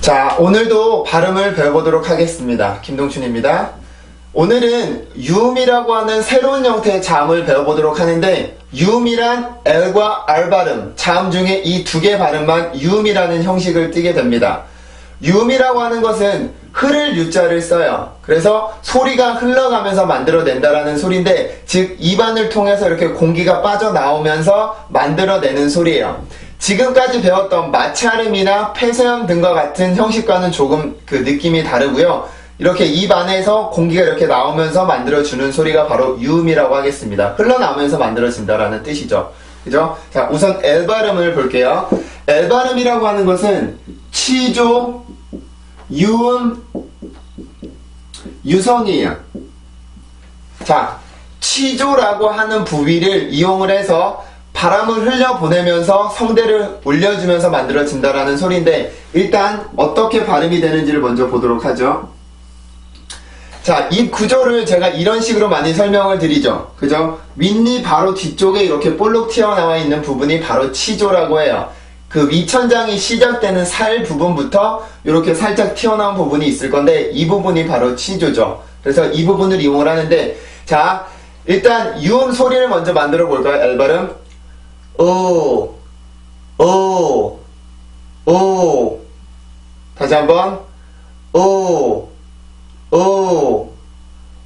자, 오늘도 발음을 배워보도록 하겠습니다. 김동춘입니다. 오늘은 유음이라고 하는 새로운 형태의 자음을 배워보도록 하는데, 유음이란 L과 R 발음, 자음 중에 이 두 개 발음만 유음이라는 형식을 띠게 됩니다. 유음이라고 하는 것은 흐를 유자를 써요. 그래서 소리가 흘러가면서 만들어낸다라는 소리인데, 즉 입안을 통해서 이렇게 공기가 빠져나오면서 만들어내는 소리예요. 지금까지 배웠던 마찰음이나 폐쇄음 등과 같은 형식과는 조금 그 느낌이 다르고요. 이렇게 입 안에서 공기가 이렇게 나오면서 만들어주는 소리가 바로 유음이라고 하겠습니다. 흘러나오면서 만들어진다라는 뜻이죠. 그죠? 자, 우선 L 발음을 볼게요. L 발음이라고 하는 것은 치조, 유음, 유성이에요. 자, 치조라고 하는 부위를 이용을 해서 바람을 흘려보내면서 성대를 올려주면서 만들어진다라는 소리인데, 일단 어떻게 발음이 되는지를 먼저 보도록 하죠. 자, 입 구조를 제가 이런 식으로 많이 설명을 드리죠. 그죠? 윗니 바로 뒤쪽에 이렇게 볼록 튀어나와 있는 부분이 바로 치조라고 해요. 그 위천장이 시작되는 살 부분부터 이렇게 살짝 튀어나온 부분이 있을 건데, 이 부분이 바로 치조죠. 그래서 이 부분을 이용을 하는데, 자, 일단 유음 소리를 먼저 만들어 볼까요? L 발음. 오, 오, 오. 다시 한번. 오, 오,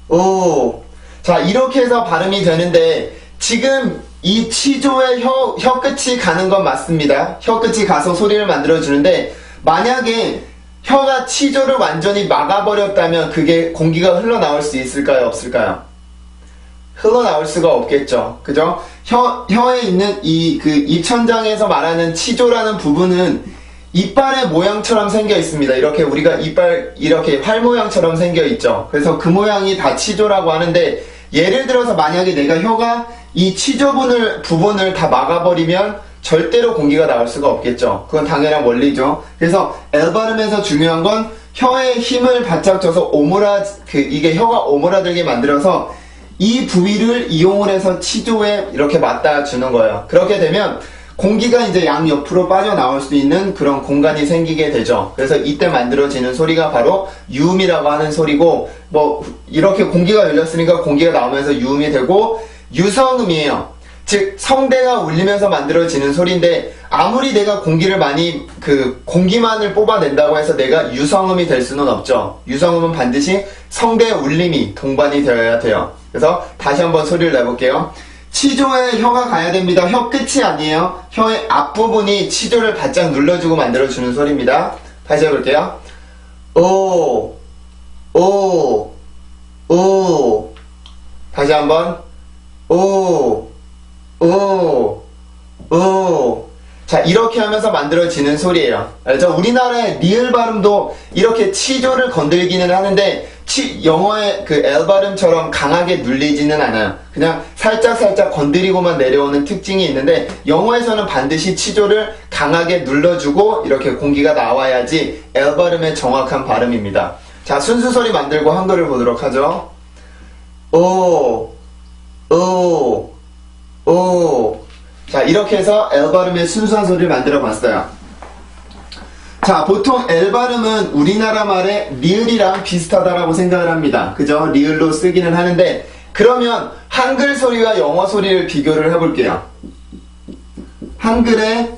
오. 자, 이렇게 해서 발음이 되는데, 지금 이 치조의 혀 끝이 가는 건 맞습니다. 혀 끝이 가서 소리를 만들어주는데, 만약에 혀가 치조를 완전히 막아버렸다면 그게 공기가 흘러나올 수 있을까요? 없을까요? 흘러나올 수가 없겠죠. 그죠? 혀에 있는 그 입천장에서 말하는 치조라는 부분은 이빨의 모양처럼 생겨 있습니다. 이렇게 우리가 이빨 이렇게 활 모양처럼 생겨 있죠. 그래서 그 모양이 다 치조라고 하는데, 예를 들어서 만약에 내가 혀가 이 치조 부분을 다 막아버리면 절대로 공기가 나올 수가 없겠죠. 그건 당연한 원리죠. 그래서 L 발음에서 중요한 건 혀에 힘을 바짝 줘서 이게 혀가 오므라들게 만들어서 이 부위를 이용을 해서 치조에 이렇게 맞다 주는 거예요. 그렇게 되면 공기가 이제 양옆으로 빠져나올 수 있는 그런 공간이 생기게 되죠. 그래서 이때 만들어지는 소리가 바로 유음이라고 하는 소리고, 뭐 이렇게 공기가 열렸으니까 공기가 나오면서 유음이 되고, 유성음이에요. 즉 성대가 울리면서 만들어지는 소리인데, 아무리 내가 공기를 많이 공기만을 뽑아낸다고 해서 내가 유성음이 될 수는 없죠. 유성음은 반드시 성대의 울림이 동반이 되어야 돼요. 그래서 다시 한번 소리를 내볼게요. 치조에 혀가 가야 됩니다. 혀 끝이 아니에요. 혀의 앞부분이 치조를 바짝 눌러주고 만들어주는 소리입니다. 다시 해볼게요. 오, 오, 오. 다시 한번. 오, 오, 오. 자, 이렇게 하면서 만들어지는 소리예요. 알죠? 우리나라의 리을 발음도 이렇게 치조를 건들기는 하는데, 영어의 그 L 발음처럼 강하게 눌리지는 않아요. 그냥 살짝 건드리고만 내려오는 특징이 있는데, 영어에서는 반드시 치조를 강하게 눌러주고 이렇게 공기가 나와야지 L 발음의 정확한 발음입니다. 자, 순수 소리 만들고 한글을 보도록 하죠. 오, 오, 오. 자, 이렇게 해서 L 발음의 순수한 소리를 만들어 봤어요. 자, 보통 L 발음은 우리나라 말의 리을이랑 비슷하다라고 생각을 합니다. 그죠? 리을로 쓰기는 하는데, 그러면 한글 소리와 영어 소리를 비교를 해볼게요. 한글에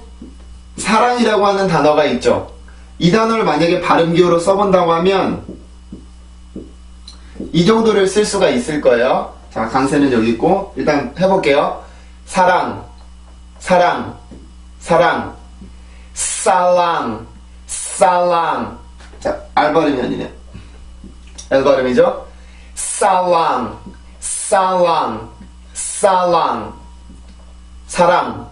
사랑이라고 하는 단어가 있죠. 이 단어를 만약에 발음기호로 써본다고 하면 이 정도를 쓸 수가 있을 거예요. 자, 강세는 여기 있고, 일단 해볼게요. 사랑, 사랑, 사랑, 살랑, 살랑. 자, R 발음이 아니네. L 발음이죠? 살랑, 살랑, 살랑. 사랑,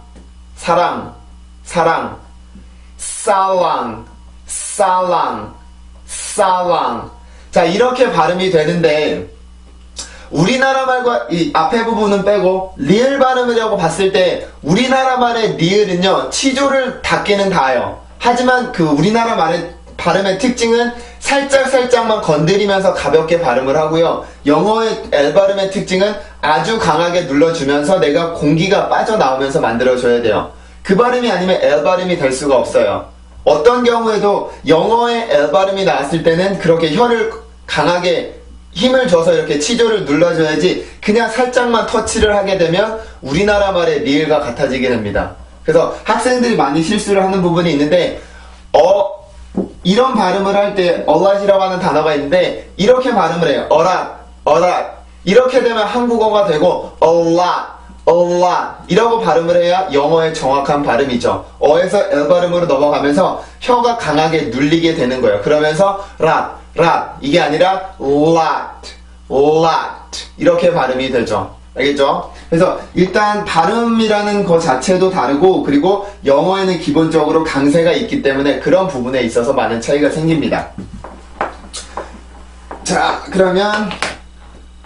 사랑, 사랑. 살랑, 살랑, 살랑. 자, 이렇게 발음이 되는데, 우리나라 말과 이 앞에 부분은 빼고 리을 발음이라고 봤을 때, 우리나라 말의 리을은요, 치조를 닿기는 닿아요. 하지만 그 우리나라 말의 발음의 특징은 살짝만 건드리면서 가볍게 발음을 하고요. 영어의 L 발음의 특징은 아주 강하게 눌러주면서 내가 공기가 빠져나오면서 만들어줘야 돼요. 그 발음이 아니면 L 발음이 될 수가 없어요. 어떤 경우에도 영어의 L 발음이 나왔을 때는 그렇게 혀를 강하게 힘을 줘서 이렇게 치조를 눌러줘야지 그냥 살짝만 터치를 하게 되면 우리나라 말의 리을과 같아지게 됩니다. 그래서 학생들이 많이 실수를 하는 부분이 있는데 이런 발음을 할 때 alright이라고 하는 단어가 있는데 이렇게 발음을 해요. alright 이렇게 되면 한국어가 되고 alright 이라고 발음을 해야 영어의 정확한 발음이죠. 어에서 L 발음으로 넘어가면서 혀가 강하게 눌리게 되는 거예요. 그러면서 이게 아니라 lot 이렇게 발음이 되죠. 알겠죠? 그래서 일단 발음이라는 것 자체도 다르고 그리고 영어에는 기본적으로 강세가 있기 때문에 그런 부분에 있어서 많은 차이가 생깁니다. 자, 그러면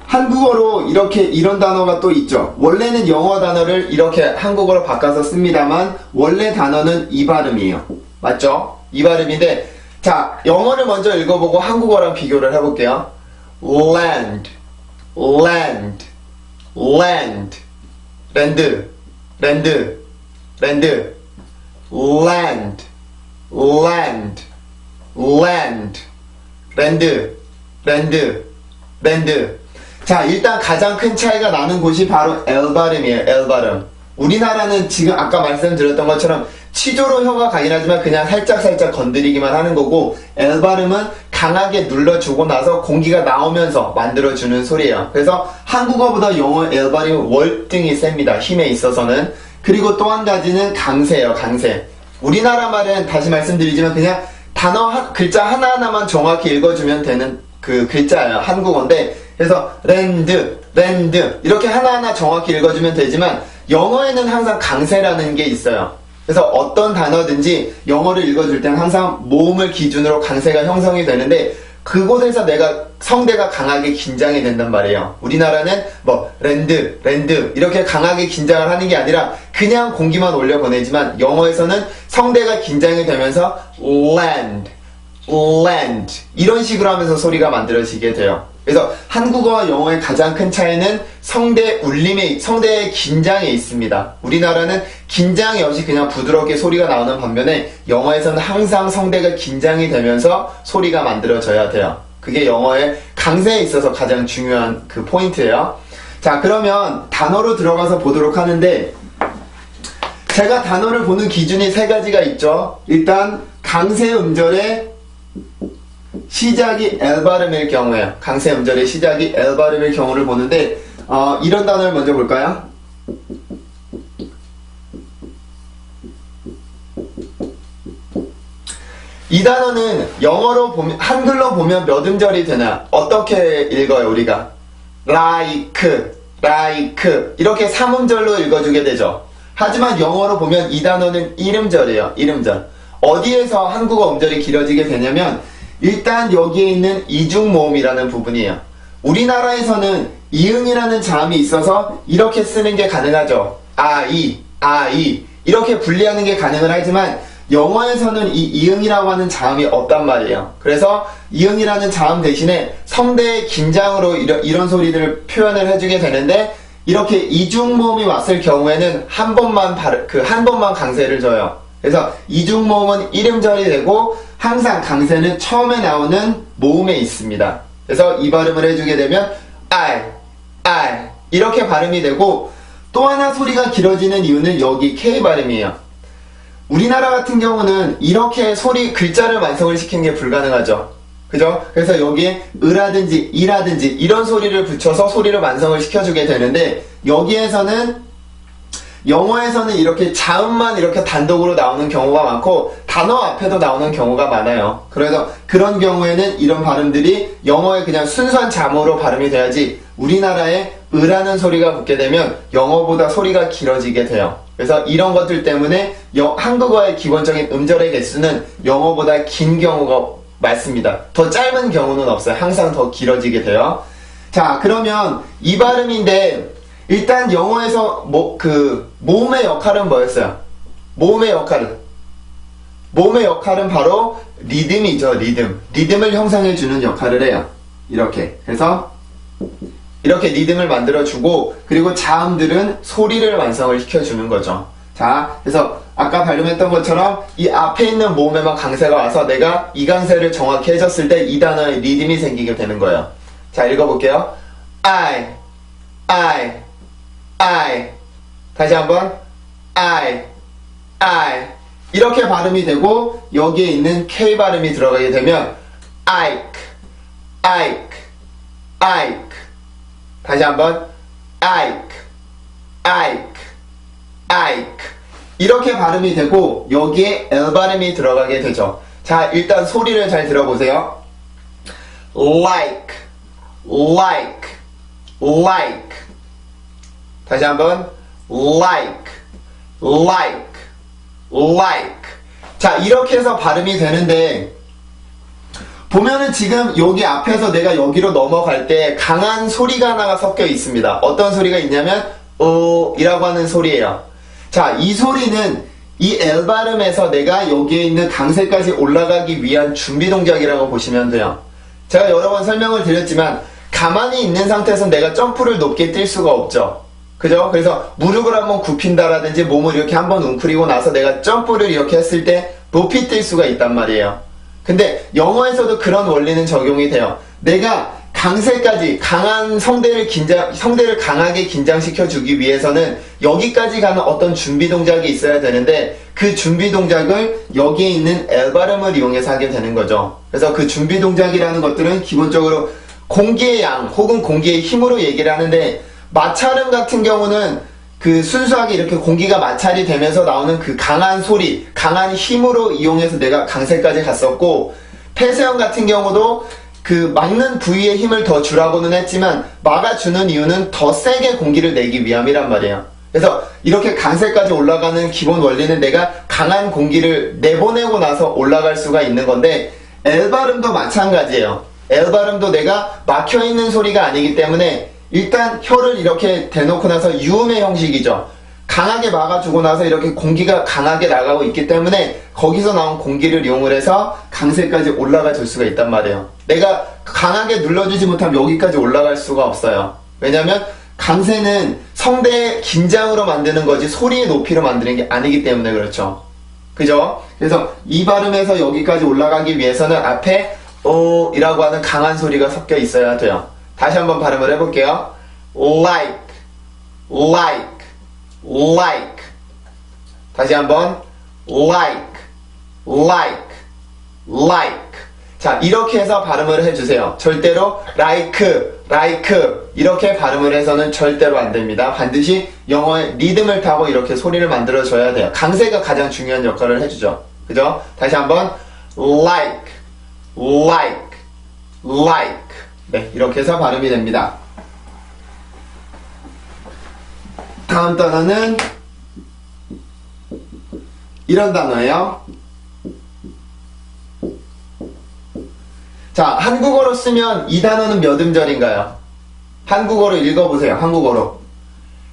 한국어로 이런 단어가 또 있죠. 원래는 영어 단어를 이렇게 한국어로 바꿔서 씁니다만 원래 단어는 이 발음이에요. 맞죠? 이 발음인데 자, 영어를 먼저 읽어보고 한국어랑 비교를 해볼게요. land 자, 일단 가장 큰 차이가 나는 곳이 바로 L 발음이에요. L 발음. 우리나라는 지금 아까 말씀드렸던 것처럼 치조로 혀가 가긴 하지만 그냥 살짝 건드리기만 하는 거고 L 발음은 강하게 눌러주고 나서 공기가 나오면서 만들어주는 소리예요. 그래서 한국어보다 영어 L 발음이 월등히 셉니다. 힘에 있어서는. 그리고 또 한 가지는 강세예요. 강세. 우리나라 말은 다시 말씀드리지만 그냥 글자 하나하나만 정확히 읽어주면 되는 그 글자예요. 한국어인데 그래서 랜드 이렇게 하나하나 정확히 읽어주면 되지만 영어에는 항상 강세라는 게 있어요. 그래서 어떤 단어든지 영어를 읽어줄 때는 항상 모음을 기준으로 강세가 형성이 되는데 그곳에서 성대가 강하게 긴장이 된단 말이에요. 우리나라는 랜드 이렇게 강하게 긴장을 하는 게 아니라 그냥 공기만 올려보내지만 영어에서는 성대가 긴장이 되면서 land 이런 식으로 하면서 소리가 만들어지게 돼요. 그래서 한국어와 영어의 가장 큰 차이는 성대의 긴장에 있습니다. 우리나라는 긴장이 없이 그냥 부드럽게 소리가 나오는 반면에 영어에서는 항상 성대가 긴장이 되면서 소리가 만들어져야 돼요. 그게 영어의 강세에 있어서 가장 중요한 그 포인트예요. 자, 그러면 단어로 들어가서 보도록 하는데 제가 단어를 보는 기준이 세 가지가 있죠. 일단 강세 음절의 시작이 L 발음일 경우에요. 강세 음절의 시작이 L 발음일 경우를 보는데 이런 단어를 먼저 볼까요? 이 단어는 영어로 보면 한글로 보면 몇 음절이 되나? 어떻게 읽어요 우리가? like 이렇게 3음절로 읽어주게 되죠. 하지만 영어로 보면 이 단어는 1음절이에요. 1음절. 어디에서 한국어 음절이 길어지게 되냐면 일단 여기에 있는 이중모음이라는 부분이에요. 우리나라에서는 이응이라는 자음이 있어서 이렇게 쓰는 게 가능하죠. 아이 이렇게 분리하는 게 가능을 하지만 영어에서는 이 이응이라고 하는 자음이 없단 말이에요. 그래서 이응이라는 자음 대신에 성대의 긴장으로 이런 소리들을 표현을 해주게 되는데 이렇게 이중모음이 왔을 경우에는 한 번만 강세를 줘요. 그래서 이중모음은 1음절이 되고 항상 강세는 처음에 나오는 모음에 있습니다. 그래서 이 발음을 해주게 되면 I 이렇게 발음이 되고 또 하나 소리가 길어지는 이유는 여기 K 발음이에요. 우리나라 같은 경우는 이렇게 글자를 완성을 시키는 게 불가능하죠. 그죠? 그래서 여기에 으라든지 이라든지 이런 소리를 붙여서 소리를 완성을 시켜주게 되는데 영어에서는 이렇게 자음만 이렇게 단독으로 나오는 경우가 많고 단어 앞에도 나오는 경우가 많아요. 그래서 그런 경우에는 이런 발음들이 영어에 그냥 순수한 자모로 발음이 돼야지 우리나라에 으라는 소리가 붙게 되면 영어보다 소리가 길어지게 돼요. 그래서 이런 것들 때문에 한국어의 기본적인 음절의 개수는 영어보다 긴 경우가 많습니다. 더 짧은 경우는 없어요. 항상 더 길어지게 돼요. 자, 그러면 이 발음인데 일단 영어에서 모음의 역할은 뭐였어요? 모음의 역할은 바로 리듬이죠. 리듬을 형성해주는 역할을 해요. 이렇게. 그래서 이렇게 리듬을 만들어주고 그리고 자음들은 소리를 완성을 시켜주는 거죠. 자, 그래서 아까 발음했던 것처럼 이 앞에 있는 모음에만 강세가 와서 내가 이 강세를 정확히 해줬을 때 이 단어에 리듬이 생기게 되는 거예요. 자, 읽어볼게요. I. 다시 한번 I. 이렇게 발음이 되고 여기에 있는 K 발음이 들어가게 되면 Ike. 다시 한번 Ike. 이렇게 발음이 되고 여기에 L 발음이 들어가게 되죠. 자, 일단 소리를 잘 들어보세요. Like. 다시 한번 like. 자, 이렇게 해서 발음이 되는데 보면은 지금 여기 앞에서 내가 여기로 넘어갈 때 강한 소리가 하나가 섞여 있습니다. 어떤 소리가 있냐면 이라고 하는 소리예요. 자, 이 소리는 이 L 발음에서 내가 여기에 있는 강세까지 올라가기 위한 준비 동작이라고 보시면 돼요. 제가 여러 번 설명을 드렸지만 가만히 있는 상태에서 내가 점프를 높게 뛸 수가 없죠. 그죠? 그래서 무릎을 한번 굽힌다라든지 몸을 이렇게 한번 웅크리고 나서 내가 점프를 이렇게 했을 때 높이 뛸 수가 있단 말이에요. 근데 영어에서도 그런 원리는 적용이 돼요. 내가 강세까지 강한 성대를 강하게 긴장시켜 주기 위해서는 여기까지 가는 어떤 준비 동작이 있어야 되는데 그 준비 동작을 여기에 있는 L 발음을 이용해서 하게 되는 거죠. 그래서 그 준비 동작이라는 것들은 기본적으로 공기의 양 혹은 공기의 힘으로 얘기를 하는데 마찰음 같은 경우는 그 순수하게 이렇게 공기가 마찰이 되면서 나오는 그 강한 소리, 강한 힘으로 이용해서 내가 강세까지 갔었고, 폐쇄형 같은 경우도 그 막는 부위에 힘을 더 주라고는 했지만 막아주는 이유는 더 세게 공기를 내기 위함이란 말이에요. 그래서 이렇게 강세까지 올라가는 기본 원리는 내가 강한 공기를 내보내고 나서 올라갈 수가 있는 건데 L 발음도 마찬가지예요. L 발음도 내가 막혀있는 소리가 아니기 때문에 일단 혀를 이렇게 대놓고 나서 유음의 형식이죠. 강하게 막아주고 나서 이렇게 공기가 강하게 나가고 있기 때문에 거기서 나온 공기를 이용을 해서 강세까지 올라가 줄 수가 있단 말이에요. 내가 강하게 눌러주지 못하면 여기까지 올라갈 수가 없어요. 왜냐면 강세는 성대의 긴장으로 만드는 거지 소리의 높이로 만드는 게 아니기 때문에 그렇죠. 그죠? 그래서 이 발음에서 여기까지 올라가기 위해서는 앞에 이라고 하는 강한 소리가 섞여 있어야 돼요. 다시 한번 발음을 해볼게요. like. 다시 한번 like. 자, 이렇게 해서 발음을 해주세요. 절대로 like 이렇게 발음을 해서는 절대로 안 됩니다. 반드시 영어의 리듬을 타고 이렇게 소리를 만들어줘야 돼요. 강세가 가장 중요한 역할을 해주죠. 그죠? 다시 한번 like. 네, 이렇게 해서 발음이 됩니다. 다음 단어는 이런 단어예요. 자, 한국어로 쓰면 이 단어는 몇 음절인가요? 한국어로 읽어보세요. 한국어로.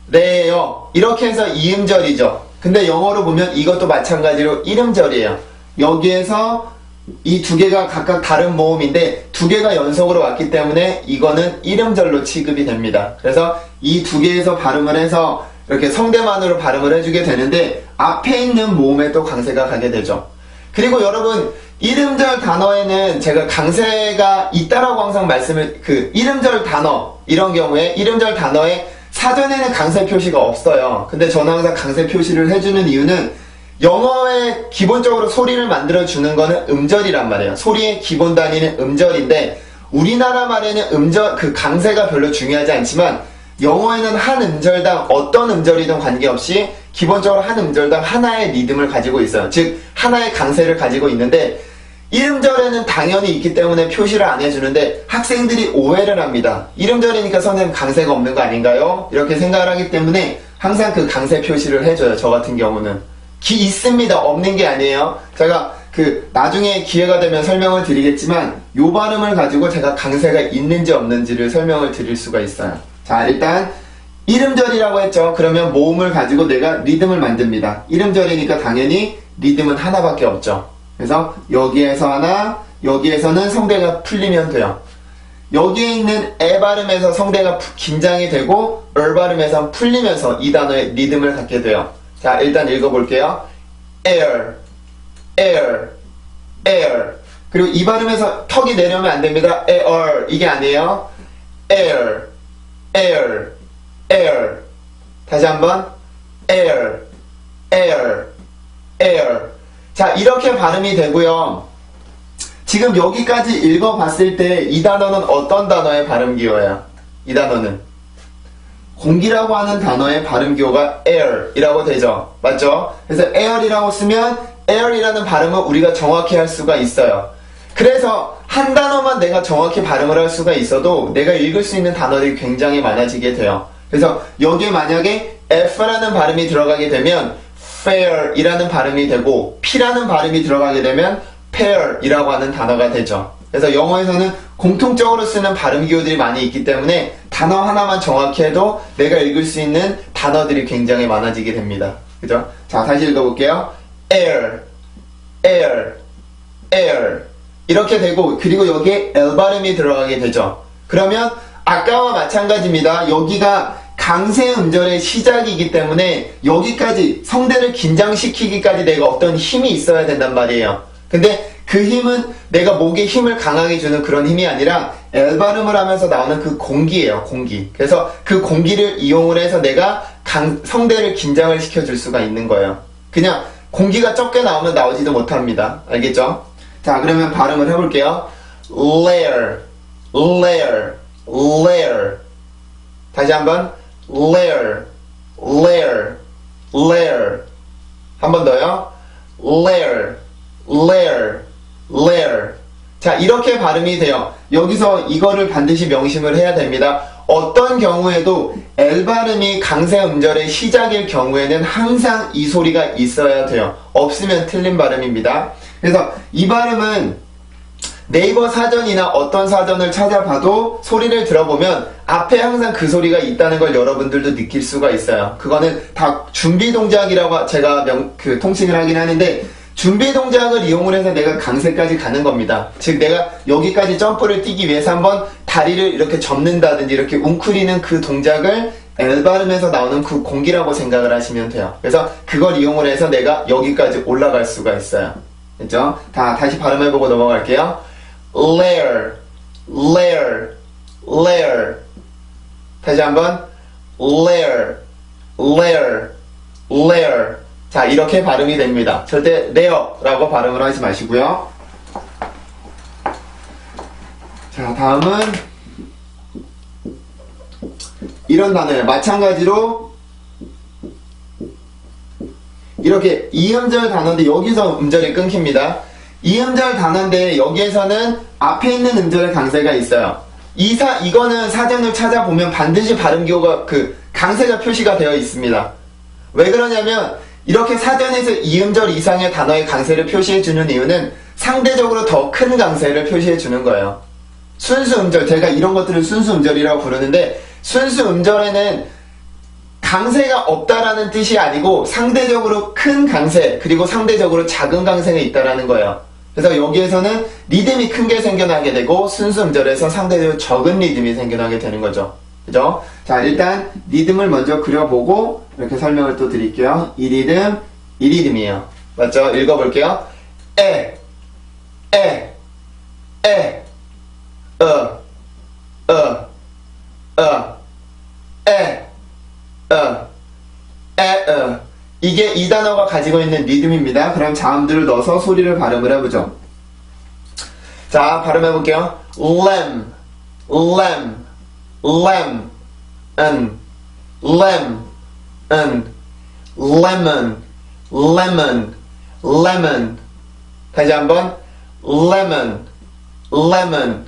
네요. 이렇게 해서 2음절이죠. 근데 영어로 보면 이것도 마찬가지로 1음절이에요. 여기에서 이 두 개가 각각 다른 모음인데 두 개가 연속으로 왔기 때문에 이거는 1음절로 취급이 됩니다. 그래서 이 두 개에서 발음을 해서 이렇게 성대만으로 발음을 해주게 되는데 앞에 있는 모음에 또 강세가 가게 되죠. 그리고 여러분 1음절 단어에는 제가 강세가 있다라고 항상 말씀을 1음절 단어 이런 경우에 1음절 단어에 사전에는 강세 표시가 없어요. 근데 저는 항상 강세 표시를 해주는 이유는 영어에 기본적으로 소리를 만들어주는 거는 음절이란 말이에요. 소리의 기본 단위는 음절인데 우리나라 말에는 강세가 별로 중요하지 않지만 영어에는 한 음절당 어떤 음절이든 관계없이 기본적으로 한 음절당 하나의 리듬을 가지고 있어요. 즉 하나의 강세를 가지고 있는데 1음절에는 당연히 있기 때문에 표시를 안 해주는데 학생들이 오해를 합니다. 1음절이니까 선생님 강세가 없는 거 아닌가요? 이렇게 생각을 하기 때문에 항상 그 강세 표시를 해줘요. 저 같은 경우는. 있습니다. 없는 게 아니에요. 제가 나중에 기회가 되면 설명을 드리겠지만 요 발음을 가지고 제가 강세가 있는지 없는지를 설명을 드릴 수가 있어요. 자, 일단 1음절이라고 했죠. 그러면 모음을 가지고 내가 리듬을 만듭니다. 1음절이니까 당연히 리듬은 하나밖에 없죠. 그래서 여기에서 하나, 여기에서는 성대가 풀리면 돼요. 여기에 있는 에 발음에서 성대가 긴장이 되고 얼 발음에서 풀리면서 이 단어의 리듬을 갖게 돼요. 자, 일단 읽어볼게요. air, air, air. 그리고 이 발음에서 턱이 내려오면 안 됩니다. air, 이게 아니에요. air, air, air. 다시 한번. air, air, air. 자, 이렇게 발음이 되고요. 지금 여기까지 읽어봤을 때 이 단어는 어떤 단어의 발음 기호예요? 이 단어는 공기라고 하는 단어의 발음 기호가 air이라고 되죠. 맞죠? 그래서 air이라고 쓰면 air이라는 발음을 우리가 정확히 할 수가 있어요. 그래서 한 단어만 내가 정확히 발음을 할 수가 있어도 내가 읽을 수 있는 단어들이 굉장히 많아지게 돼요. 그래서 여기에 만약에 F라는 발음이 들어가게 되면 fair이라는 발음이 되고 P라는 발음이 들어가게 되면 pair이라고 하는 단어가 되죠. 그래서 영어에서는 공통적으로 쓰는 발음 기호들이 많이 있기 때문에 단어 하나만 정확히 해도 내가 읽을 수 있는 단어들이 굉장히 많아지게 됩니다. 그죠? 자, 다시 읽어볼게요. air, air, air. 이렇게 되고, 그리고 여기에 L 발음이 들어가게 되죠. 그러면 아까와 마찬가지입니다. 여기가 강세 음절의 시작이기 때문에 여기까지 성대를 긴장시키기까지 내가 어떤 힘이 있어야 된단 말이에요. 근데 그 힘은 내가 목에 힘을 강하게 주는 그런 힘이 아니라 L 발음을 하면서 나오는 그 공기예요, 공기. 그래서 그 공기를 이용을 해서 내가 성대를 긴장을 시켜줄 수가 있는 거예요. 그냥 공기가 적게 나오면 나오지도 못합니다. 알겠죠? 자, 그러면 발음을 해볼게요. layer, layer, layer. 다시 한번 layer, layer, layer. 한 번 더요. layer, layer, layer. 자, 이렇게 발음이 돼요. 여기서 이거를 반드시 명심을 해야 됩니다. 어떤 경우에도 L 발음이 강세 음절의 시작일 경우에는 항상 이 소리가 있어야 돼요. 없으면 틀린 발음입니다. 그래서 이 발음은 네이버 사전이나 어떤 사전을 찾아봐도 소리를 들어보면 앞에 항상 그 소리가 있다는 걸 여러분들도 느낄 수가 있어요. 그거는 다 준비 동작이라고 제가 통칭을 하긴 하는데 준비 동작을 이용을 해서 내가 강세까지 가는 겁니다. 즉 내가 여기까지 점프를 뛰기 위해서 한번 다리를 이렇게 접는다든지 이렇게 웅크리는 그 동작을 L 발음에서 나오는 그 공기라고 생각을 하시면 돼요. 그래서 그걸 이용을 해서 내가 여기까지 올라갈 수가 있어요. 됐죠? 다시 발음해보고 넘어갈게요. layer, layer, layer. 다시 한번 layer, layer, layer. 자, 이렇게 발음이 됩니다. 절대 layer라고 발음을 하지 마시고요. 자, 다음은 이런 단어예요. 마찬가지로 이렇게 이음절 단어인데 여기서 음절이 끊깁니다. 이음절 단어인데 여기에서는 앞에 있는 음절의 강세가 있어요. 이거는 사전을 찾아보면 반드시 발음 기호가 강세가 표시가 되어 있습니다. 왜 그러냐면 이렇게 사전에서 이음절 이상의 단어의 강세를 표시해주는 이유는 상대적으로 더 큰 강세를 표시해주는 거예요. 순수 음절, 제가 이런 것들을 순수 음절이라고 부르는데 순수 음절에는 강세가 없다라는 뜻이 아니고 상대적으로 큰 강세 그리고 상대적으로 작은 강세가 있다라는 거예요. 그래서 여기에서는 리듬이 큰 게 생겨나게 되고 순수 음절에서 상대적으로 적은 리듬이 생겨나게 되는 거죠. 그죠? 자, 일단 리듬을 먼저 그려보고 이렇게 설명을 또 드릴게요. 이 리듬이에요. 맞죠? 읽어볼게요. 에, 이게 이 단어가 가지고 있는 리듬입니다. 그럼 자음들을 넣어서 소리를 발음을 해보죠. 자, 발음해볼게요. lamb, lamb, lamb, lamb, lemon, lemon, lemon. 다시 한번 lemon, lemon,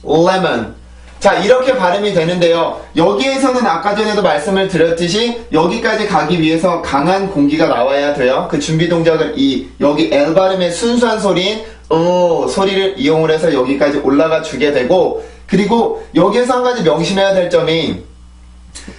lemon. 자, 이렇게 발음이 되는데요. 여기에서는 아까 전에도 말씀을 드렸듯이 여기까지 가기 위해서 강한 공기가 나와야 돼요. 그 준비 동작을 여기 L 발음의 순수한 소리인 소리를 이용을 해서 여기까지 올라가 주게 되고, 그리고 여기에서 한 가지 명심해야 될 점이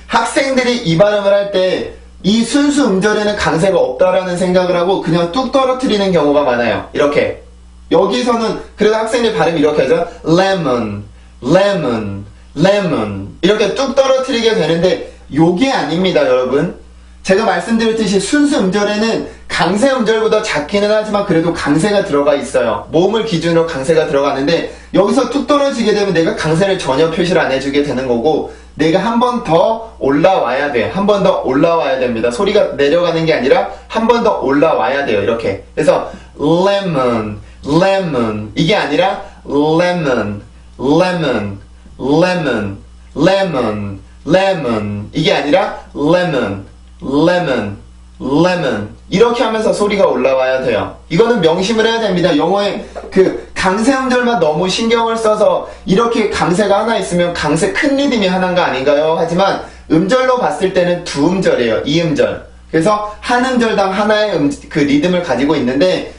학생들이 이 발음을 할 때 이 순수 음절에는 강세가 없다라는 생각을 하고 그냥 뚝 떨어뜨리는 경우가 많아요. 이렇게 여기서는 그래도 학생들 발음이 이렇게 하죠. lemon, lemon, lemon 이렇게 뚝 떨어뜨리게 되는데 요게 아닙니다, 여러분. 제가 말씀드렸듯이 순수 음절에는 강세 음절보다 작기는 하지만 그래도 강세가 들어가 있어요. 모음을 기준으로 강세가 들어가는데 여기서 뚝 떨어지게 되면 내가 강세를 전혀 표시를 안 해주게 되는 거고 내가 한 번 더 올라와야 돼요. 한 번 더 올라와야 됩니다. 소리가 내려가는 게 아니라 한 번 더 올라와야 돼요. 이렇게. 그래서 lemon, lemon 이게 아니라 lemon, lemon, lemon, lemon, lemon 이게 아니라 lemon, lemon, lemon 이렇게 하면서 소리가 올라와야 돼요. 이거는 명심을 해야 됩니다. 영어에 그 강세 음절만 너무 신경을 써서 이렇게 강세가 하나 있으면 강세 큰 리듬이 하나가 아닌가요? 하지만 음절로 봤을 때는 두 음절이에요. 이 음절. 그래서 한 음절당 하나의 그 리듬을 가지고 있는데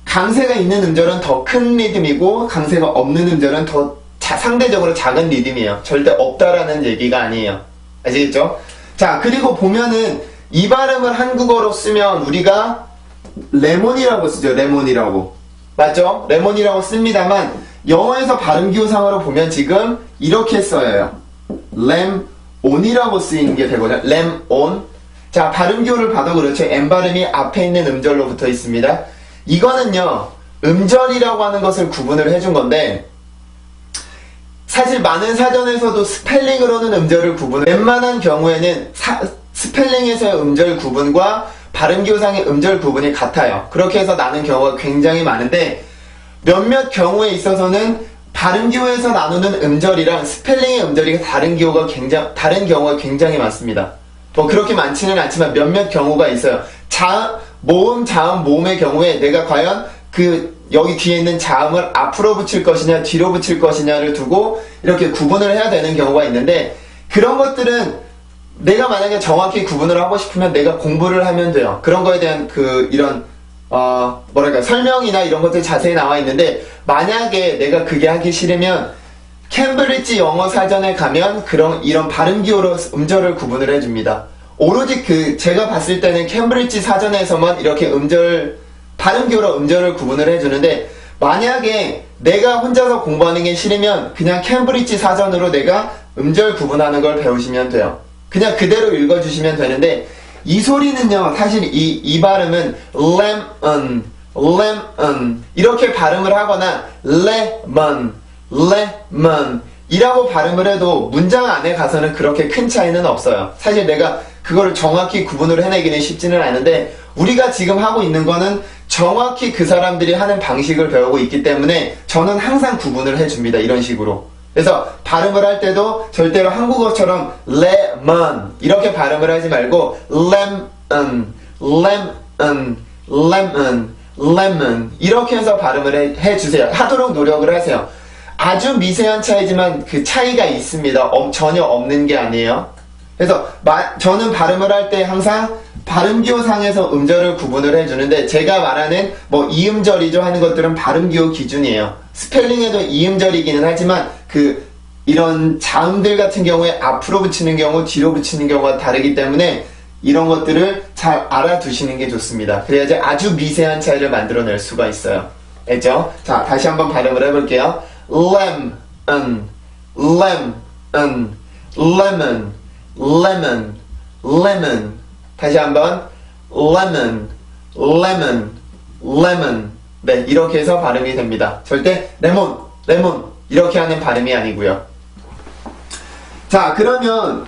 강세가 있는 음절은 더 큰 리듬이고 강세가 없는 음절은 더 상대적으로 작은 리듬이에요. 절대 없다라는 얘기가 아니에요. 아시겠죠? 자, 그리고 보면은 이 발음을 한국어로 쓰면 우리가 레몬이라고 쓰죠. 레몬이라고. 맞죠? 레몬이라고 씁니다만 영어에서 발음기호상으로 보면 지금 이렇게 써요. lem온이라고 쓰이는 게 되거든요. lemon. 자, 발음기호를 봐도 그렇죠. M 발음이 앞에 있는 음절로 붙어 있습니다. 이거는요, 음절이라고 하는 것을 구분을 해준 건데 사실 많은 사전에서도 스펠링으로는 음절을 구분, 웬만한 경우에는 스펠링에서의 음절 구분과 발음기호상의 음절 구분이 같아요. 그렇게 해서 나는 경우가 굉장히 많은데 몇몇 경우에 있어서는 발음기호에서 나누는 음절이랑 스펠링의 음절이 다른 경우가 굉장히 많습니다. 뭐 그렇게 많지는 않지만 몇몇 경우가 있어요. 모음, 자음, 모음의 경우에 내가 과연 여기 뒤에 있는 자음을 앞으로 붙일 것이냐 뒤로 붙일 것이냐를 두고 이렇게 구분을 해야 되는 경우가 있는데 그런 것들은 내가 만약에 정확히 구분을 하고 싶으면 내가 공부를 하면 돼요. 그런 거에 대한 설명이나 이런 것들 자세히 나와 있는데 만약에 내가 그게 하기 싫으면 캠브리지 영어 사전에 가면 이런 발음기호로 음절을 구분을 해줍니다. 오로지 제가 봤을 때는 캠브리지 사전에서만 이렇게 발음기호로 음절을 구분을 해주는데 만약에 내가 혼자서 공부하는 게 싫으면 그냥 캠브리지 사전으로 내가 음절 구분하는 걸 배우시면 돼요. 그냥 그대로 읽어주시면 되는데 이 소리는요 사실 이 발음은 lemon, lemon 이렇게 발음을 하거나 lemon, lemon 이라고 발음을 해도 문장 안에 가서는 그렇게 큰 차이는 없어요. 사실 내가 그거를 정확히 구분을 해내기는 쉽지는 않은데 우리가 지금 하고 있는 거는 정확히 그 사람들이 하는 방식을 배우고 있기 때문에 저는 항상 구분을 해줍니다. 이런 식으로. 그래서 발음을 할 때도 절대로 한국어처럼 lemon 이렇게 발음을 하지 말고 lemon, lemon, lemon, lemon 이렇게 해서 발음을 해주세요. 하도록 노력을 하세요. 아주 미세한 차이지만 그 차이가 있습니다. 전혀 없는 게 아니에요. 그래서 저는 발음을 할 때 항상 발음기호상에서 음절을 구분을 해주는데 제가 말하는 이음절이죠 하는 것들은 발음기호 기준이에요. 스펠링에도 이음절이기는 하지만 이런 자음들 같은 경우에 앞으로 붙이는 경우 뒤로 붙이는 경우가 다르기 때문에 이런 것들을 잘 알아두시는 게 좋습니다. 그래야지 아주 미세한 차이를 만들어낼 수가 있어요. 알죠? 자, 다시 한번 발음을 해볼게요. lemon, lemon, lemon, lemon, lemon. 다시 한번 lemon, lemon, lemon. 네, 이렇게 해서 발음이 됩니다. 절대 레몬, 레몬 이렇게 하는 발음이 아니고요. 자, 그러면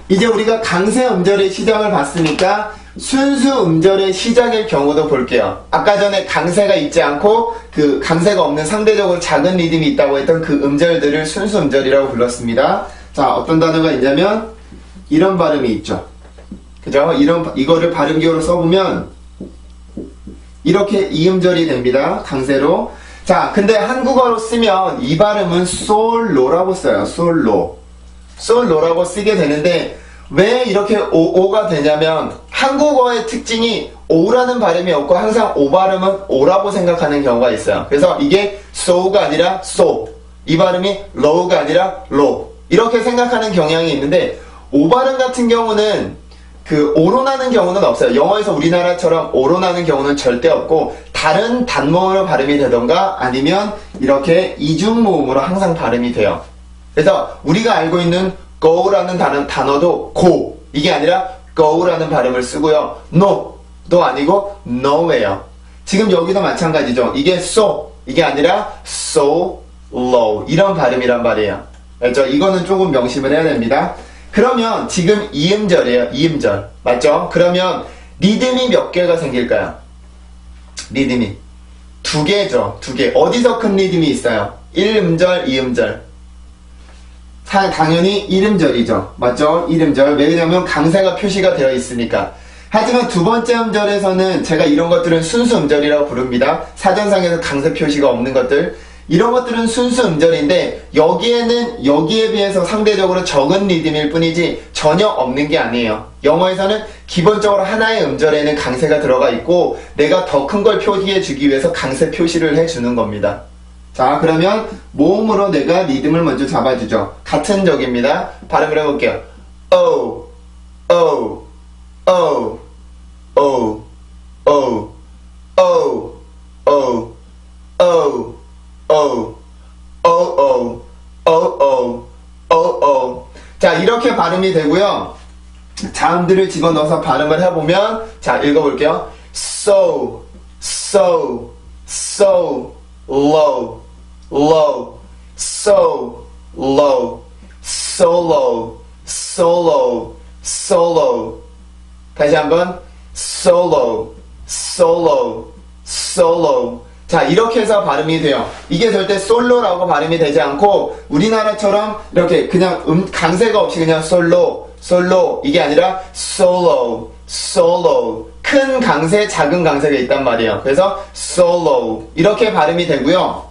이제 우리가 강세 음절의 시작을 봤으니까 순수 음절의 시작일 경우도 볼게요. 아까 전에 강세가 있지 않고 강세가 없는 상대적으로 작은 리듬이 있다고 했던 그 음절들을 순수 음절이라고 불렀습니다. 자, 어떤 단어가 있냐면 이런 발음이 있죠. 그죠? 이거를 발음기호로 써보면 이렇게 이음절이 됩니다. 강세로. 자, 근데 한국어로 쓰면 이 발음은 솔로라고 써요. 솔로라고 쓰게 되는데 왜 이렇게 오가 되냐면 한국어의 특징이 오라는 발음이 없고 항상 오 발음은 오라고 생각하는 경우가 있어요. 그래서 이게 so가 아니라 so, 이 발음이 low가 아니라 low 이렇게 생각하는 경향이 있는데 오 발음 같은 경우는 오로 나는 경우는 없어요. 영어에서 우리나라처럼 오로 나는 경우는 절대 없고 다른 단모음으로 발음이 되던가 아니면 이렇게 이중모음으로 항상 발음이 돼요. 그래서 우리가 알고 있는 go라는 단어도 go 이게 아니라 go라는 발음을 쓰고요. no도 아니고 now예요. 지금 여기도 마찬가지죠. 이게 so, 이게 아니라 so low 이런 발음이란 말이에요. 알죠? 이거는 조금 명심을 해야 됩니다. 그러면 지금 이음절이에요. 이음절. 맞죠? 그러면 리듬이 몇 개가 생길까요? 리듬이 두 개죠. 두 개. 어디서 큰 리듬이 있어요? 1음절, 2음절. 당연히 1음절이죠. 맞죠? 1음절. 왜냐면 강세가 표시가 되어 있으니까. 하지만 두 번째 음절에서는 제가 이런 것들은 순수 음절이라고 부릅니다. 사전상에서 강세 표시가 없는 것들. 이런 것들은 순수 음절인데 여기에 비해서 상대적으로 적은 리듬일 뿐이지 전혀 없는 게 아니에요. 영어에서는 기본적으로 하나의 음절에는 강세가 들어가 있고 내가 더 큰 걸 표기해 주기 위해서 강세 표시를 해주는 겁니다. 자, 그러면 모음으로 내가 리듬을 먼저 잡아주죠. 같은 적입니다. 발음을 해볼게요. O, O, O, O, O, O, O, O, O, O, O, O, O, O, O. 자, 이렇게 발음이 되고요. 자음들을 집어넣어서 발음을 해보면, 자, 읽어볼게요. So, so, so, low, low, so, low, so low, so low, so low. 다시 한번, so low, so low, so low. 자, 이렇게 해서 발음이 돼요. 이게 절대 솔로라고 발음이 되지 않고 우리나라처럼 이렇게 그냥 강세가 없이 그냥 솔로 이게 아니라 solo, solo. 큰 강세, 작은 강세가 있단 말이에요. 그래서 solo 이렇게 발음이 되고요.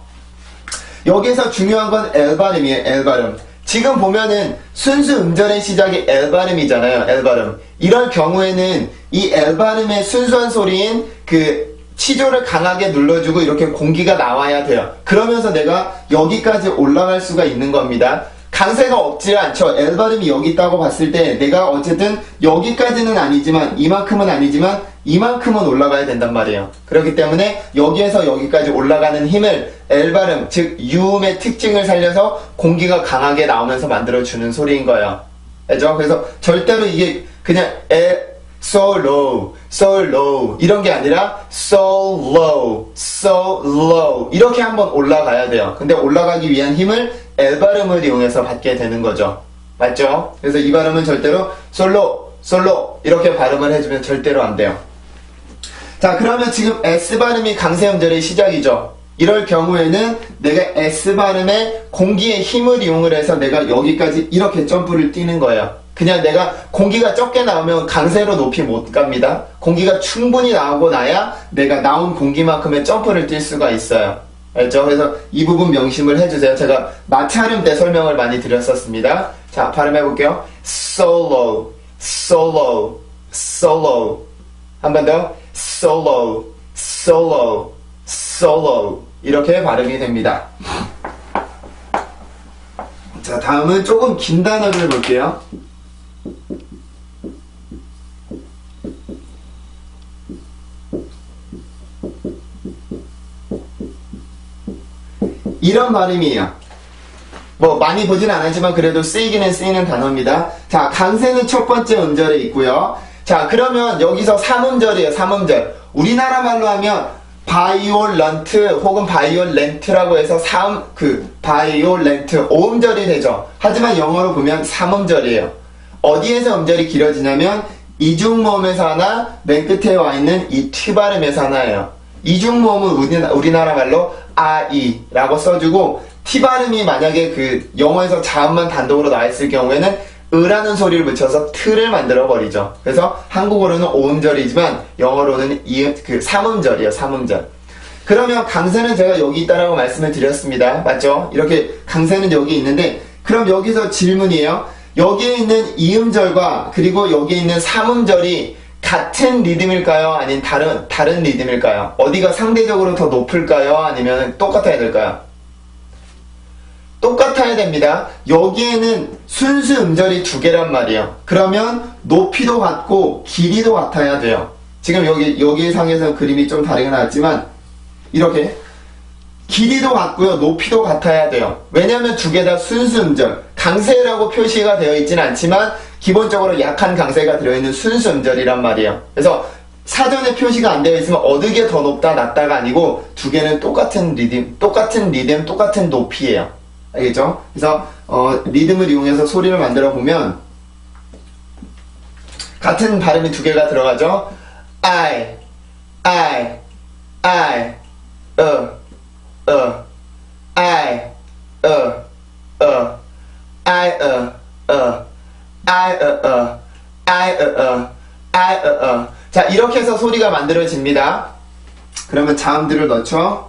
여기서 중요한 건 L 발음이에요. L 발음. 지금 보면은 순수 음절의 시작이 L 발음이잖아요. L 발음. 이럴 경우에는 이 L 발음의 순수한 소리인 그 치조를 강하게 눌러주고 이렇게 공기가 나와야 돼요. 그러면서 내가 여기까지 올라갈 수가 있는 겁니다. 강세가 없지 않죠. L 발음이 여기 있다고 봤을 때 내가 어쨌든 여기까지는 아니지만 이만큼은 올라가야 된단 말이에요. 그렇기 때문에 여기에서 여기까지 올라가는 힘을 L 발음, 즉 유음의 특징을 살려서 공기가 강하게 나오면서 만들어주는 소리인 거예요. 알죠? 그래서 절대로 이게 그냥 so low, so low 이런 게 아니라 so low, so low 이렇게 한번 올라가야 돼요. 근데 올라가기 위한 힘을 L 발음을 이용해서 받게 되는 거죠. 맞죠? 그래서 이 발음은 절대로 솔로 이렇게 발음을 해주면 절대로 안 돼요. 자, 그러면 지금 S 발음이 강세 음절의 시작이죠. 이럴 경우에는 내가 S 발음에 공기의 힘을 이용을 해서 내가 여기까지 이렇게 점프를 뛰는 거예요. 그냥 내가 공기가 적게 나오면 강세로 높이 못 갑니다. 공기가 충분히 나오고 나야 내가 나온 공기만큼의 점프를 뛸 수가 있어요. 알죠? 그래서 이 부분 명심을 해주세요. 제가 마찰음 때 설명을 많이 드렸었습니다. 자, 발음해볼게요. solo, solo, solo. 한 번 더. solo, solo, solo. 이렇게 발음이 됩니다. 자, 다음은 조금 긴 단어를 볼게요. 이런 발음이에요. 뭐 많이 보진 않았지만 그래도 쓰이기는 쓰이는 단어입니다. 자, 강세는 첫 번째 음절에 있고요. 자, 그러면 여기서 3음절이에요. 3음절. 우리나라 말로 하면 바이올런트 혹은 바이올렌트라고 해서 바이올렌트 5음절이 되죠. 하지만 영어로 보면 3음절이에요. 어디에서 음절이 길어지냐면 이중모음에서 하나, 맨 끝에 와 있는 이 T 발음에서 하나예요. 이중모음은 우리나라 말로 아이라고 써주고 T 발음이 만약에 그 영어에서 자음만 단독으로 나와있을 경우에는 으라는 소리를 붙여서 트를 만들어 버리죠. 그래서 한국어로는 5음절이지만 영어로는 3음절이에요. 3음절. 그러면 강세는 제가 여기 있다라고 말씀을 드렸습니다. 맞죠? 이렇게 강세는 여기 있는데 그럼 여기서 질문이에요. 여기에 있는 2음절과 그리고 여기에 있는 3음절이 같은 리듬일까요? 아니면 다른 리듬일까요? 어디가 상대적으로 더 높을까요? 아니면 똑같아야 될까요? 똑같아야 됩니다. 여기에는 순수 음절이 두 개란 말이에요. 그러면 높이도 같고 길이도 같아야 돼요. 지금 여기 상에서 그림이 좀 다르게 나왔지만 이렇게 길이도 같고요. 높이도 같아야 돼요. 왜냐하면 두 개 다 순수 음절. 강세라고 표시가 되어 있진 않지만 기본적으로 약한 강세가 들어있는 순수 음절이란 말이에요. 그래서 사전에 표시가 안 되어 있으면 어느 게 더 높다 낮다가 아니고 두 개는 똑같은 리듬, 똑같은 높이예요. 알겠죠? 그래서 리듬을 이용해서 소리를 만들어 보면 같은 발음이 두 개가 들어가죠. I, I, I, I, I, 자, 이렇게 해서 소리가 만들어집니다. 그러면 자음들을 넣죠.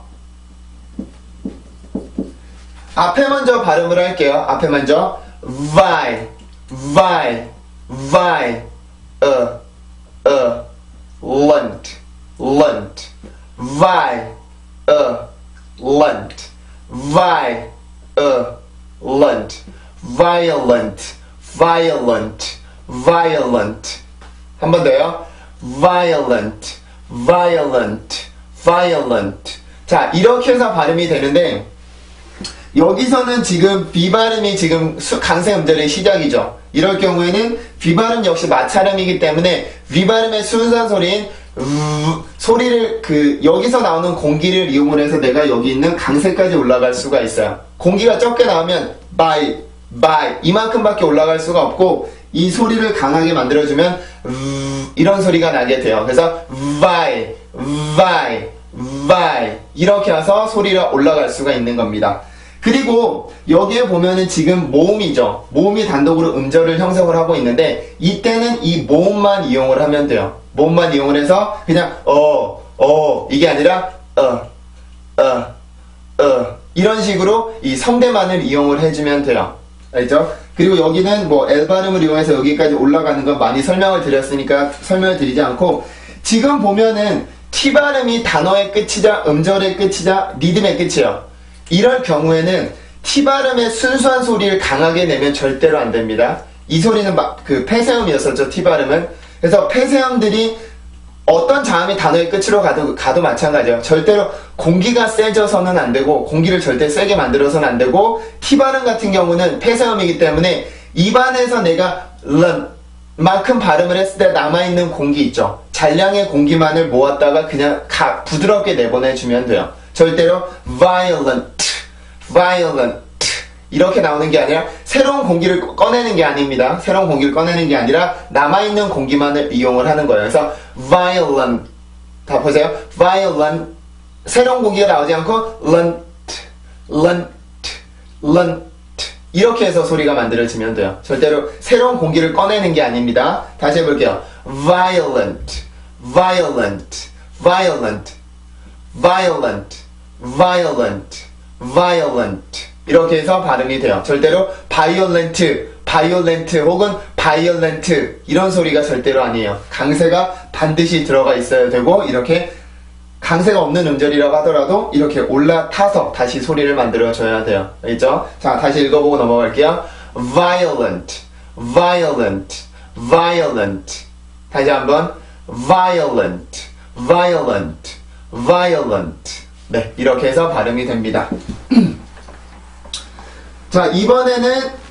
앞에 먼저 발음을 할게요. 앞에 먼저 vai, vai, vai, lunt, lunt, vai, lunt, vai, lunt, violent, violent, violent. 한 번 더요. violent, violent, violent. 자, 이렇게 해서 발음이 되는데 여기서는 지금 비발음이 지금 강세 음절의 시작이죠. 이럴 경우에는 비발음 역시 마찰음이기 때문에 비발음의 순수한 소리인 소리를 여기서 나오는 공기를 이용을 해서 내가 여기 있는 강세까지 올라갈 수가 있어요. 공기가 적게 나오면 by 이만큼밖에 올라갈 수가 없고 이 소리를 강하게 만들어주면 이런 소리가 나게 돼요. 그래서 vai 이렇게 해서 소리가 올라갈 수가 있는 겁니다. 그리고 여기에 보면은 지금 모음이죠. 모음이 단독으로 음절을 형성을 하고 있는데 이때는 이 모음만 이용을 하면 돼요. 모음만 이용을 해서 그냥 이게 아니라 이런 식으로 이 성대만을 이용을 해주면 돼요. 알죠? 그리고 여기는 뭐 L 발음을 이용해서 여기까지 올라가는 건 많이 설명을 드렸으니까 설명을 드리지 않고 지금 보면은 T 발음이 단어의 끝이자 음절의 끝이자 리듬의 끝이에요. 이럴 경우에는 T 발음의 순수한 소리를 강하게 내면 절대로 안 됩니다. 이 소리는 폐쇄음이었었죠, T 발음은. 그래서 폐쇄음들이 어떤 자음이 단어의 끝으로 가도 마찬가지예요. 절대로 공기가 세져서는 안 되고 공기를 절대 세게 만들어서는 안 되고 T 발음 같은 경우는 폐쇄음이기 때문에 입안에서 내가 만큼 발음을 했을 때 남아있는 공기 있죠. 잔량의 공기만을 모았다가 그냥 부드럽게 내보내주면 돼요. 절대로 violent 이렇게 나오는 게 아니라 새로운 공기를 꺼내는 게 아닙니다. 새로운 공기를 꺼내는 게 아니라 남아있는 공기만을 이용을 하는 거예요. 그래서 violent 다 보세요. violent 새로운 공기가 나오지 않고 lunt 이렇게 해서 소리가 만들어지면 돼요. 절대로 새로운 공기를 꺼내는 게 아닙니다. 다시 해볼게요. violent 이렇게 해서 발음이 돼요. 절대로 violent 혹은 violent 이런 소리가 절대로 아니에요. 강세가 반드시 들어가 있어야 되고 이렇게 강세가 없는 음절이라고 하더라도 이렇게 올라타서 다시 소리를 만들어줘야 돼요. 알겠죠? 자, 다시 읽어보고 넘어갈게요. violent 다시 한번 violent 네, 이렇게 해서 발음이 됩니다. 자, 이번에는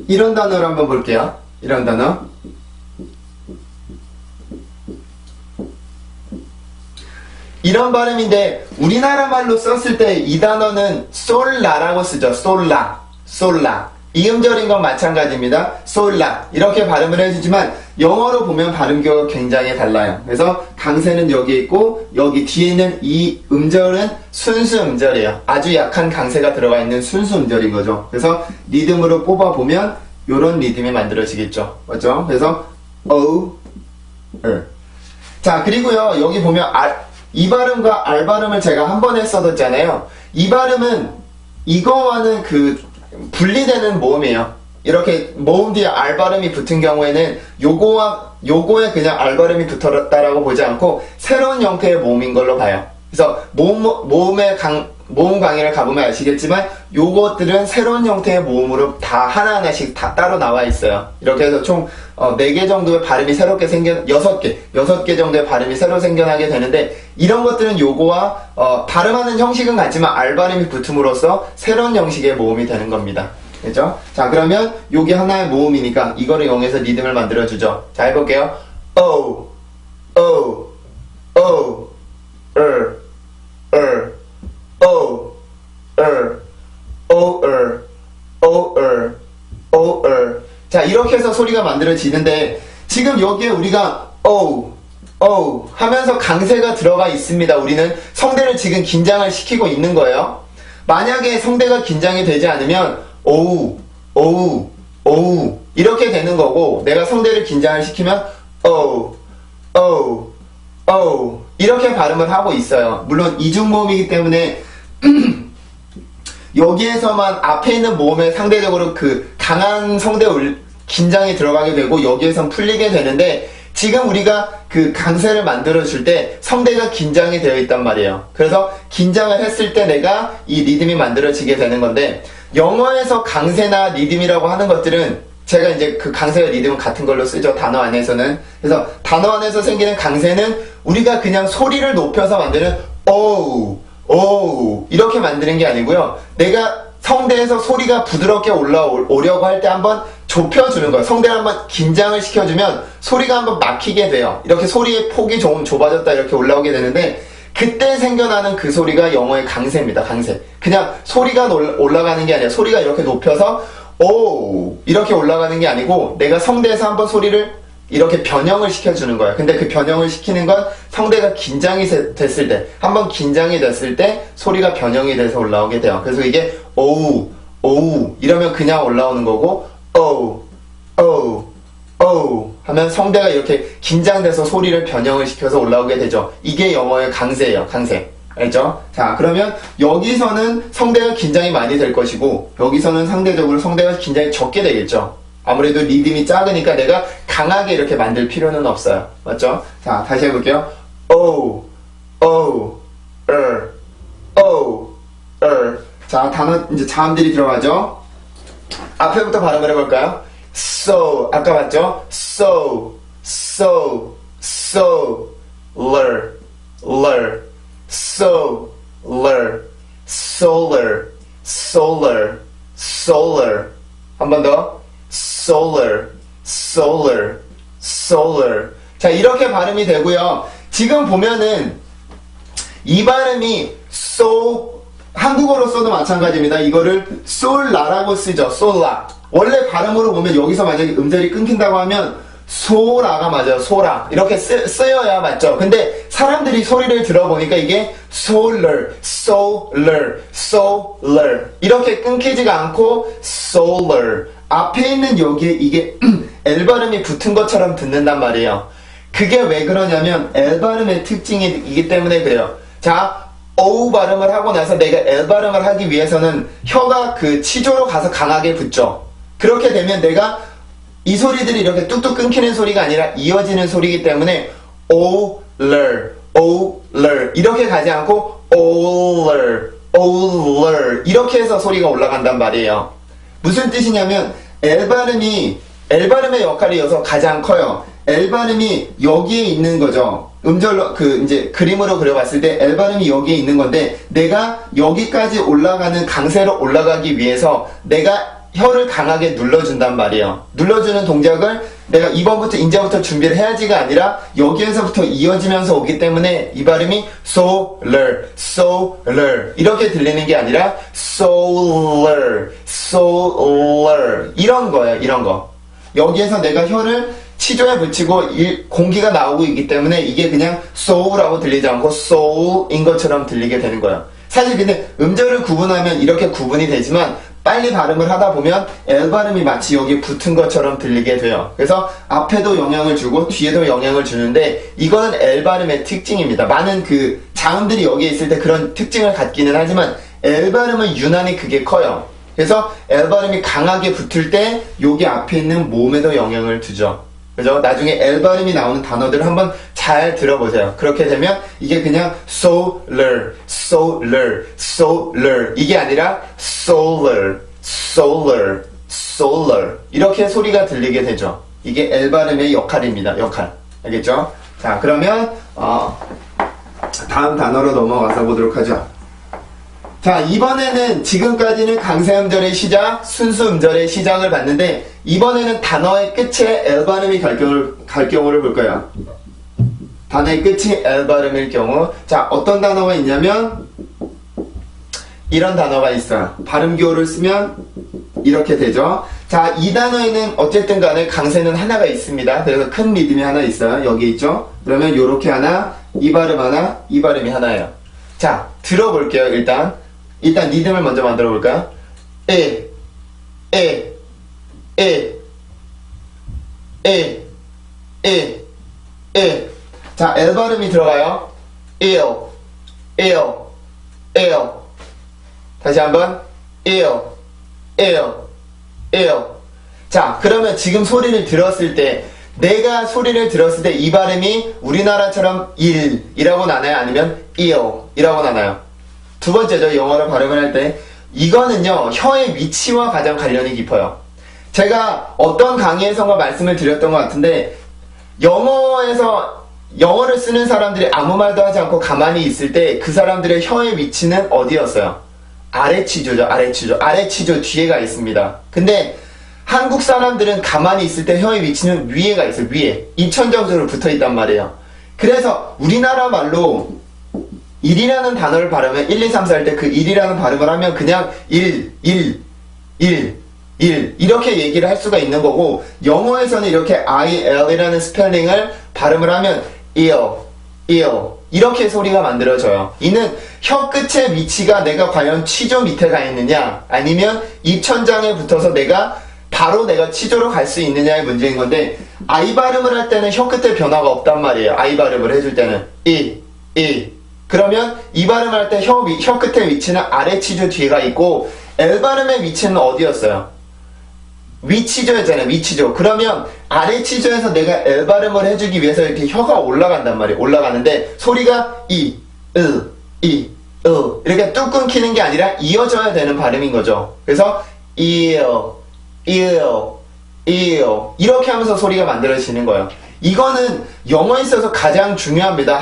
이런 단어를 한번 볼게요. 이런 단어. 이런 발음인데 우리나라 말로 썼을 때 이 단어는 솔라라고 쓰죠. 솔라. 이 음절인 건 마찬가지입니다. 솔라 이렇게 발음을 해주지만 영어로 보면 발음교가 굉장히 달라요. 그래서 강세는 여기 있고 여기 뒤에 있는 이 음절은 순수 음절이에요. 아주 약한 강세가 들어가 있는 순수 음절인 거죠. 그래서 리듬으로 뽑아보면 이런 리듬이 만들어지겠죠. 맞죠? 그래서 자, 그리고요 여기 보면 이 발음과 R 발음을 제가 한 번에 써뒀잖아요. 이 발음은 이거와는 분리되는 모음이에요. 이렇게 모음 뒤에 R 발음이 붙은 경우에는 요거에 그냥 R 발음이 붙었다라고 보지 않고 새로운 형태의 모음인 걸로 봐요. 그래서 모음의 모음 강의를 가보면 아시겠지만 요것들은 새로운 형태의 모음으로 다 하나하나씩 다 따로 나와 있어요. 이렇게 해서 총 4개 정도의 발음이 새롭게 6개 정도의 발음이 새로 생겨나게 되는데, 이런 것들은 요거와 발음하는 형식은 같지만 알 발음이 붙음으로써 새로운 형식의 모음이 되는 겁니다. 그죠? 자, 그러면 요게 하나의 모음이니까 이거를 이용해서 리듬을 만들어주죠. 자, 해볼게요. O, O, O, O, O, O, 자, 이렇게 해서 소리가 만들어지는데, 지금 여기에 우리가 O 하면서 강세가 들어가 있습니다. 우리는 성대를 지금 긴장을 시키고 있는 거예요. 만약에 성대가 긴장이 되지 않으면 오우 이렇게 되는 거고, 내가 성대를 긴장을 시키면 O 이렇게 발음을 하고 있어요. 물론 이중모음이기 때문에 여기에서만 앞에 있는 모음에 상대적으로 그 강한 성대 긴장이 들어가게 되고, 여기에선 풀리게 되는데, 지금 우리가 그 강세를 만들어줄 때 성대가 긴장이 되어 있단 말이에요. 그래서 긴장을 했을 때 내가 이 리듬이 만들어지게 되는 건데, 영어에서 강세나 리듬이라고 하는 것들은 제가 이제 그 강세와 리듬은 같은 걸로 쓰죠, 단어 안에서는. 그래서 단어 안에서 생기는 강세는 우리가 그냥 소리를 높여서 만드는 오 이렇게 만드는 게 아니고요, 내가 성대에서 소리가 부드럽게 올라오려고 할 때 한번 좁혀주는 거예요. 성대를 한번 긴장을 시켜주면 소리가 한번 막히게 돼요. 이렇게 소리의 폭이 조금 좁아졌다 이렇게 올라오게 되는데, 그때 생겨나는 그 소리가 영어의 강세입니다. 강세. 그냥 소리가 올라가는 게 아니라 소리가 이렇게 높여서 오 이렇게 올라가는 게 아니고, 내가 성대에서 한번 소리를 이렇게 변형을 시켜주는 거예요. 근데 그 변형을 시키는 건 성대가 긴장이 됐을 때, 한번 긴장이 됐을 때 소리가 변형이 돼서 올라오게 돼요. 그래서 이게 오우 이러면 그냥 올라오는 거고, 오우 하면 성대가 이렇게 긴장돼서 소리를 변형을 시켜서 올라오게 되죠. 이게 영어의 강세예요. 강세. 알죠? 자, 그러면 여기서는 성대가 긴장이 많이 될 것이고, 여기서는 상대적으로 성대가 긴장이 적게 되겠죠. 아무래도 리듬이 작으니까 내가 강하게 이렇게 만들 필요는 없어요. 맞죠? 자, 다시 해볼게요. O, 자, 단어, 이제 자음들이 들어가죠? 앞에부터 발음을 해볼까요? So, 아까 봤죠? So, ler, solar. 한 번 더. solar. 자, 이렇게 발음이 되고요. 지금 보면은 이 발음이 한국어로 써도 마찬가지입니다. 이거를 솔라라고 쓰죠. 솔라. 원래 발음으로 보면 여기서 만약에 음절이 끊긴다고 하면 소라가 맞아요. 소라. 이렇게 쓰여야 맞죠. 근데 사람들이 소리를 들어보니까 이게 solar 이렇게 끊기지가 않고 solar. 앞에 있는 여기에 이게 L 발음이 붙은 것처럼 듣는단 말이에요. 그게 왜 그러냐면 L 발음의 특징이기 때문에 그래요. 자, O 발음을 하고 나서 내가 L 발음을 하기 위해서는 혀가 그 치조로 가서 강하게 붙죠. 그렇게 되면 내가 이 소리들이 이렇게 뚝뚝 끊기는 소리가 아니라 이어지는 소리이기 때문에 Oler 이렇게 가지 않고 Oler 이렇게 해서 소리가 올라간단 말이에요. 무슨 뜻이냐면 L 발음의 역할이 여기서 가장 커요. L 발음이 여기에 있는 거죠. 음절로 이제 그림으로 그려봤을 때 L 발음이 여기에 있는 건데, 내가 여기까지 올라가는 강세로 올라가기 위해서 내가 혀를 강하게 눌러준단 말이에요. 눌러주는 동작을 내가 이번부터 인자부터 준비를 해야지가 아니라 여기에서부터 이어지면서 오기 때문에 이 발음이 solar 이렇게 들리는 게 아니라 solar 이런 거예요. 이런 거. 여기에서 내가 혀를 치조에 붙이고 공기가 나오고 있기 때문에 이게 그냥 soul라고 들리지 않고 soul인 것처럼 들리게 되는 거예요. 사실 근데 음절을 구분하면 이렇게 구분이 되지만, 빨리 발음을 하다 보면 L 발음이 마치 여기 붙은 것처럼 들리게 돼요. 그래서 앞에도 영향을 주고 뒤에도 영향을 주는데, 이거는 L 발음의 특징입니다. 많은 그 자음들이 여기에 있을 때 그런 특징을 갖기는 하지만 L 발음은 유난히 그게 커요. 그래서 L 발음이 강하게 붙을 때 여기 앞에 있는 모음에도 영향을 주죠. 그죠? 나중에 L 발음이 나오는 단어들을 한번 잘 들어보세요. 그렇게 되면 이게 그냥 solar, solar, solar 이게 아니라 solar, solar, solar 이렇게 소리가 들리게 되죠. 이게 L 발음의 역할입니다. 역할. 알겠죠? 자, 그러면 다음 단어로 넘어가서 보도록 하죠. 자, 이번에는 지금까지는 강세 음절의 시작, 순수 음절의 시작을 봤는데 이번에는 단어의 끝에 L 발음이 갈 경우를 볼 거예요. 단어의 끝이 L 발음일 경우, 자, 어떤 단어가 있냐면 이런 단어가 있어요. 발음기호를 쓰면 이렇게 되죠. 자, 이 단어에는 어쨌든 간에 강세는 하나가 있습니다. 그래서 큰 리듬이 하나 있어요. 여기 있죠. 그러면 요렇게 하나, 이 발음 하나, 이 발음이 하나예요. 자, 들어볼게요. 일단 리듬을 먼저 만들어 볼까요? 에, 에, 에, 에, 에, 에. 자, L 발음이 들어가요. ill, ill, ill. 다시 한번 ill, ill, ill. 자, 그러면 지금 소리를 들었을 때 내가 소리를 들었을 때 이 발음이 우리나라처럼 일이라고 나나요? 아니면 ill이라고 나나요? 두 번째죠. 영어로 발음을 할 때 이거는요, 혀의 위치와 가장 관련이 깊어요. 제가 어떤 강의에선가 말씀을 드렸던 것 같은데 영어를 쓰는 사람들이 아무 말도 하지 않고 가만히 있을 때 그 사람들의 혀의 위치는 어디였어요? 아래치조죠. 아래치조 뒤에가 있습니다. 근데 한국 사람들은 가만히 있을 때 혀의 위치는 위에가 있어요. 위에. 입천장적으로 붙어 있단 말이에요. 그래서 우리나라 말로 1이라는 단어를 발음해 1, 2, 3, 4 할 때 그 1이라는 발음을 하면 그냥 1 이렇게 얘기를 할 수가 있는 거고, 영어에서는 이렇게 IL이라는 스펠링을 발음을 하면 ill 이렇게 소리가 만들어져요. 이는 혀 끝의 위치가 내가 과연 치조 밑에 가 있느냐 아니면 입천장에 붙어서 내가 치조로 갈 수 있느냐의 문제인 건데, I 발음을 할 때는 혀 끝에 변화가 없단 말이에요. I 발음을 해줄 때는 그러면 이 발음을 할 때 혀 끝의 위치는 아래 치조 뒤에가 있고, L 발음의 위치는 어디였어요? 위치조였잖아요. 위치조. 그러면 아래 치조에서 내가 L 발음을 해주기 위해서 이렇게 혀가 올라간단 말이에요. 올라가는데 소리가 이렇게 뚝 끊기는 게 아니라 이어져야 되는 발음인 거죠. 그래서 이렇게 하면서 소리가 만들어지는 거예요. 이거는 영어에 있어서 가장 중요합니다.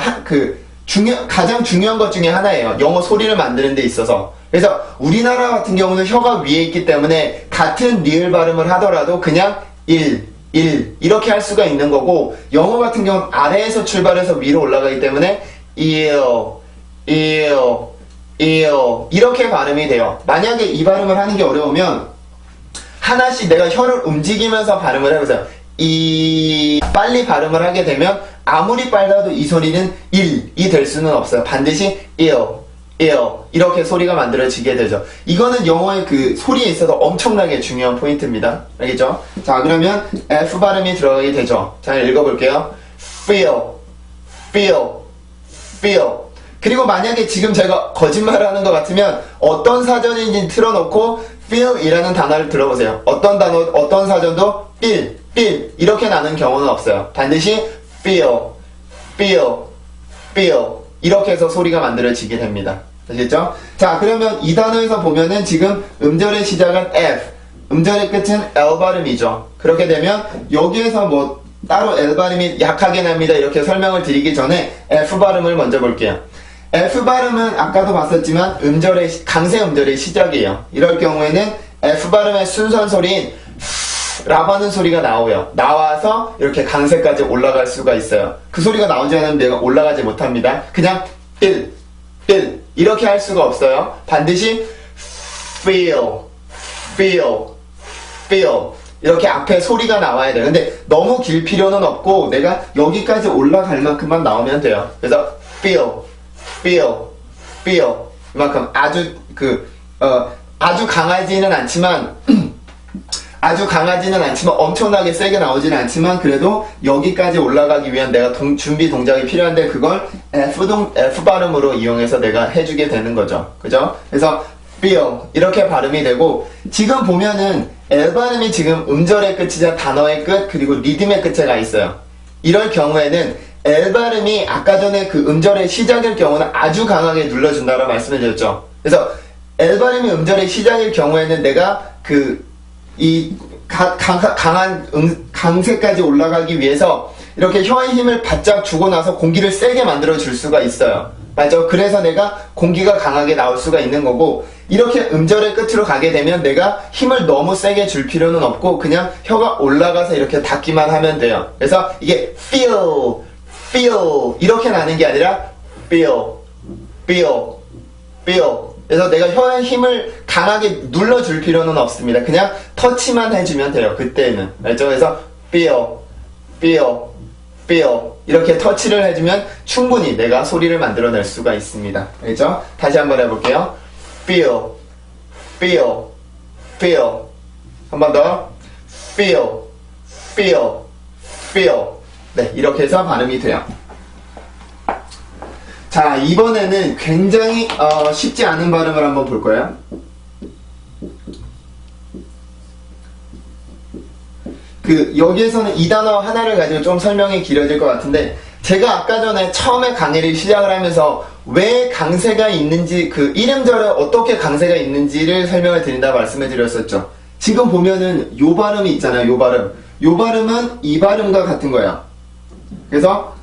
가장 중요한 것 중에 하나예요. 영어 소리를 만드는 데 있어서. 그래서 우리나라 같은 경우는 혀가 위에 있기 때문에 같은 리을 발음을 하더라도 그냥 이렇게 할 수가 있는 거고, 영어 같은 경우는 아래에서 출발해서 위로 올라가기 때문에 이렇게 발음이 돼요. 만약에 이 발음을 하는 게 어려우면 하나씩 내가 혀를 움직이면서 발음을 해보세요. 빨리 발음을 하게 되면 아무리 빨라도 이 소리는 1이 될 수는 없어요. 반드시 이렇게 소리가 만들어지게 되죠. 이거는 영어의 그 소리에 있어서 엄청나게 중요한 포인트입니다. 알겠죠? 자, 그러면 F 발음이 들어가게 되죠. 자, 읽어볼게요. feel. 그리고 만약에 지금 제가 거짓말을 하는 것 같으면 어떤 사전인지 틀어놓고 feel이라는 단어를 들어보세요. 어떤 사전도 feel 이렇게 나는 경우는 없어요. 반드시 feel 이렇게 해서 소리가 만들어지게 됩니다. 아시겠죠? 자, 그러면 이 단어에서 보면은 지금 음절의 시작은 F, 음절의 끝은 L 발음이죠. 그렇게 되면 여기에서 뭐 따로 L 발음이 약하게 납니다 이렇게 설명을 드리기 전에 F 발음을 먼저 볼게요. F 발음은 아까도 봤었지만 강세 음절의 시작이에요. 이럴 경우에는 F 발음의 순선 소리인 라고 하는 소리가 나와서 이렇게 강세까지 올라갈 수가 있어요. 그 소리가 나오지 않으면 내가 올라가지 못합니다. 그냥 이렇게 할 수가 없어요. 반드시 feel 이렇게 앞에 소리가 나와야 돼요. 근데 너무 길 필요는 없고 내가 여기까지 올라갈 만큼만 나오면 돼요. 그래서 feel 이만큼 아주 강하지는 않지만 엄청나게 세게 나오지는 않지만 그래도 여기까지 올라가기 위한 내가 준비 동작이 필요한데 그걸 F 발음으로 이용해서 내가 해주게 되는 거죠. 그죠? 그래서 feel 이렇게 발음이 되고, 지금 보면은 L 발음이 지금 음절의 끝이자 단어의 끝 그리고 리듬의 끝에 가 있어요. 이럴 경우에는 L 발음이 아까 전에 그 음절의 시작일 경우는 아주 강하게 눌러준다고 말씀을 드렸죠. 그래서 L 발음이 음절의 시작일 경우에는 내가 강한 강세까지 올라가기 위해서 이렇게 혀의 힘을 바짝 주고 나서 공기를 세게 만들어 줄 수가 있어요. 맞죠? 그래서 내가 공기가 강하게 나올 수가 있는 거고, 이렇게 음절의 끝으로 가게 되면 내가 힘을 너무 세게 줄 필요는 없고 그냥 혀가 올라가서 이렇게 닿기만 하면 돼요. 그래서 이게 feel 이렇게 나는 게 아니라 feel. 그래서 내가 혀의 힘을 강하게 눌러줄 필요는 없습니다. 그냥 터치만 해주면 돼요. 그때는. 알죠? 그래서 feel 이렇게 터치를 해주면 충분히 내가 소리를 만들어낼 수가 있습니다. 알죠? 다시 한번 해볼게요. feel 한 번 더 feel 네, 이렇게 해서 발음이 돼요. 자, 이번에는 굉장히 쉽지 않은 발음을 한번 볼 거예요. 여기에서는 이 단어 하나를 가지고 좀 설명이 길어질 것 같은데, 제가 아까 전에 처음에 강의를 시작을 하면서 왜 강세가 있는지, 그 이름절에 어떻게 강세가 있는지를 설명을 드린다 말씀을 드렸었죠. 지금 보면은 요 발음이 있잖아요. 요 발음은 이 발음과 같은 거예요. 그래서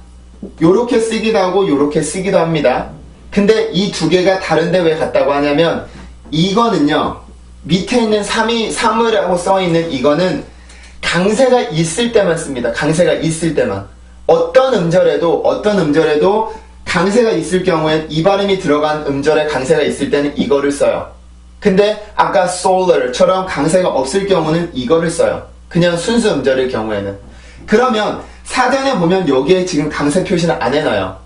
요렇게 쓰기도 하고 요렇게 쓰기도 합니다. 근데 이 두 개가 다른데 왜 같다고 하냐면, 이거는요, 밑에 있는 3이라고 써있는 이거는 강세가 있을 때만 씁니다. 강세가 있을 때만. 어떤 음절에도 강세가 있을 경우엔 이 발음이 들어간 음절에 강세가 있을 때는 이거를 써요. 근데 아까 solar처럼 강세가 없을 경우는 이거를 써요. 그냥 순수 음절일 경우에는. 그러면 사전에 보면 여기에 지금 강세 표시는 안 해놔요.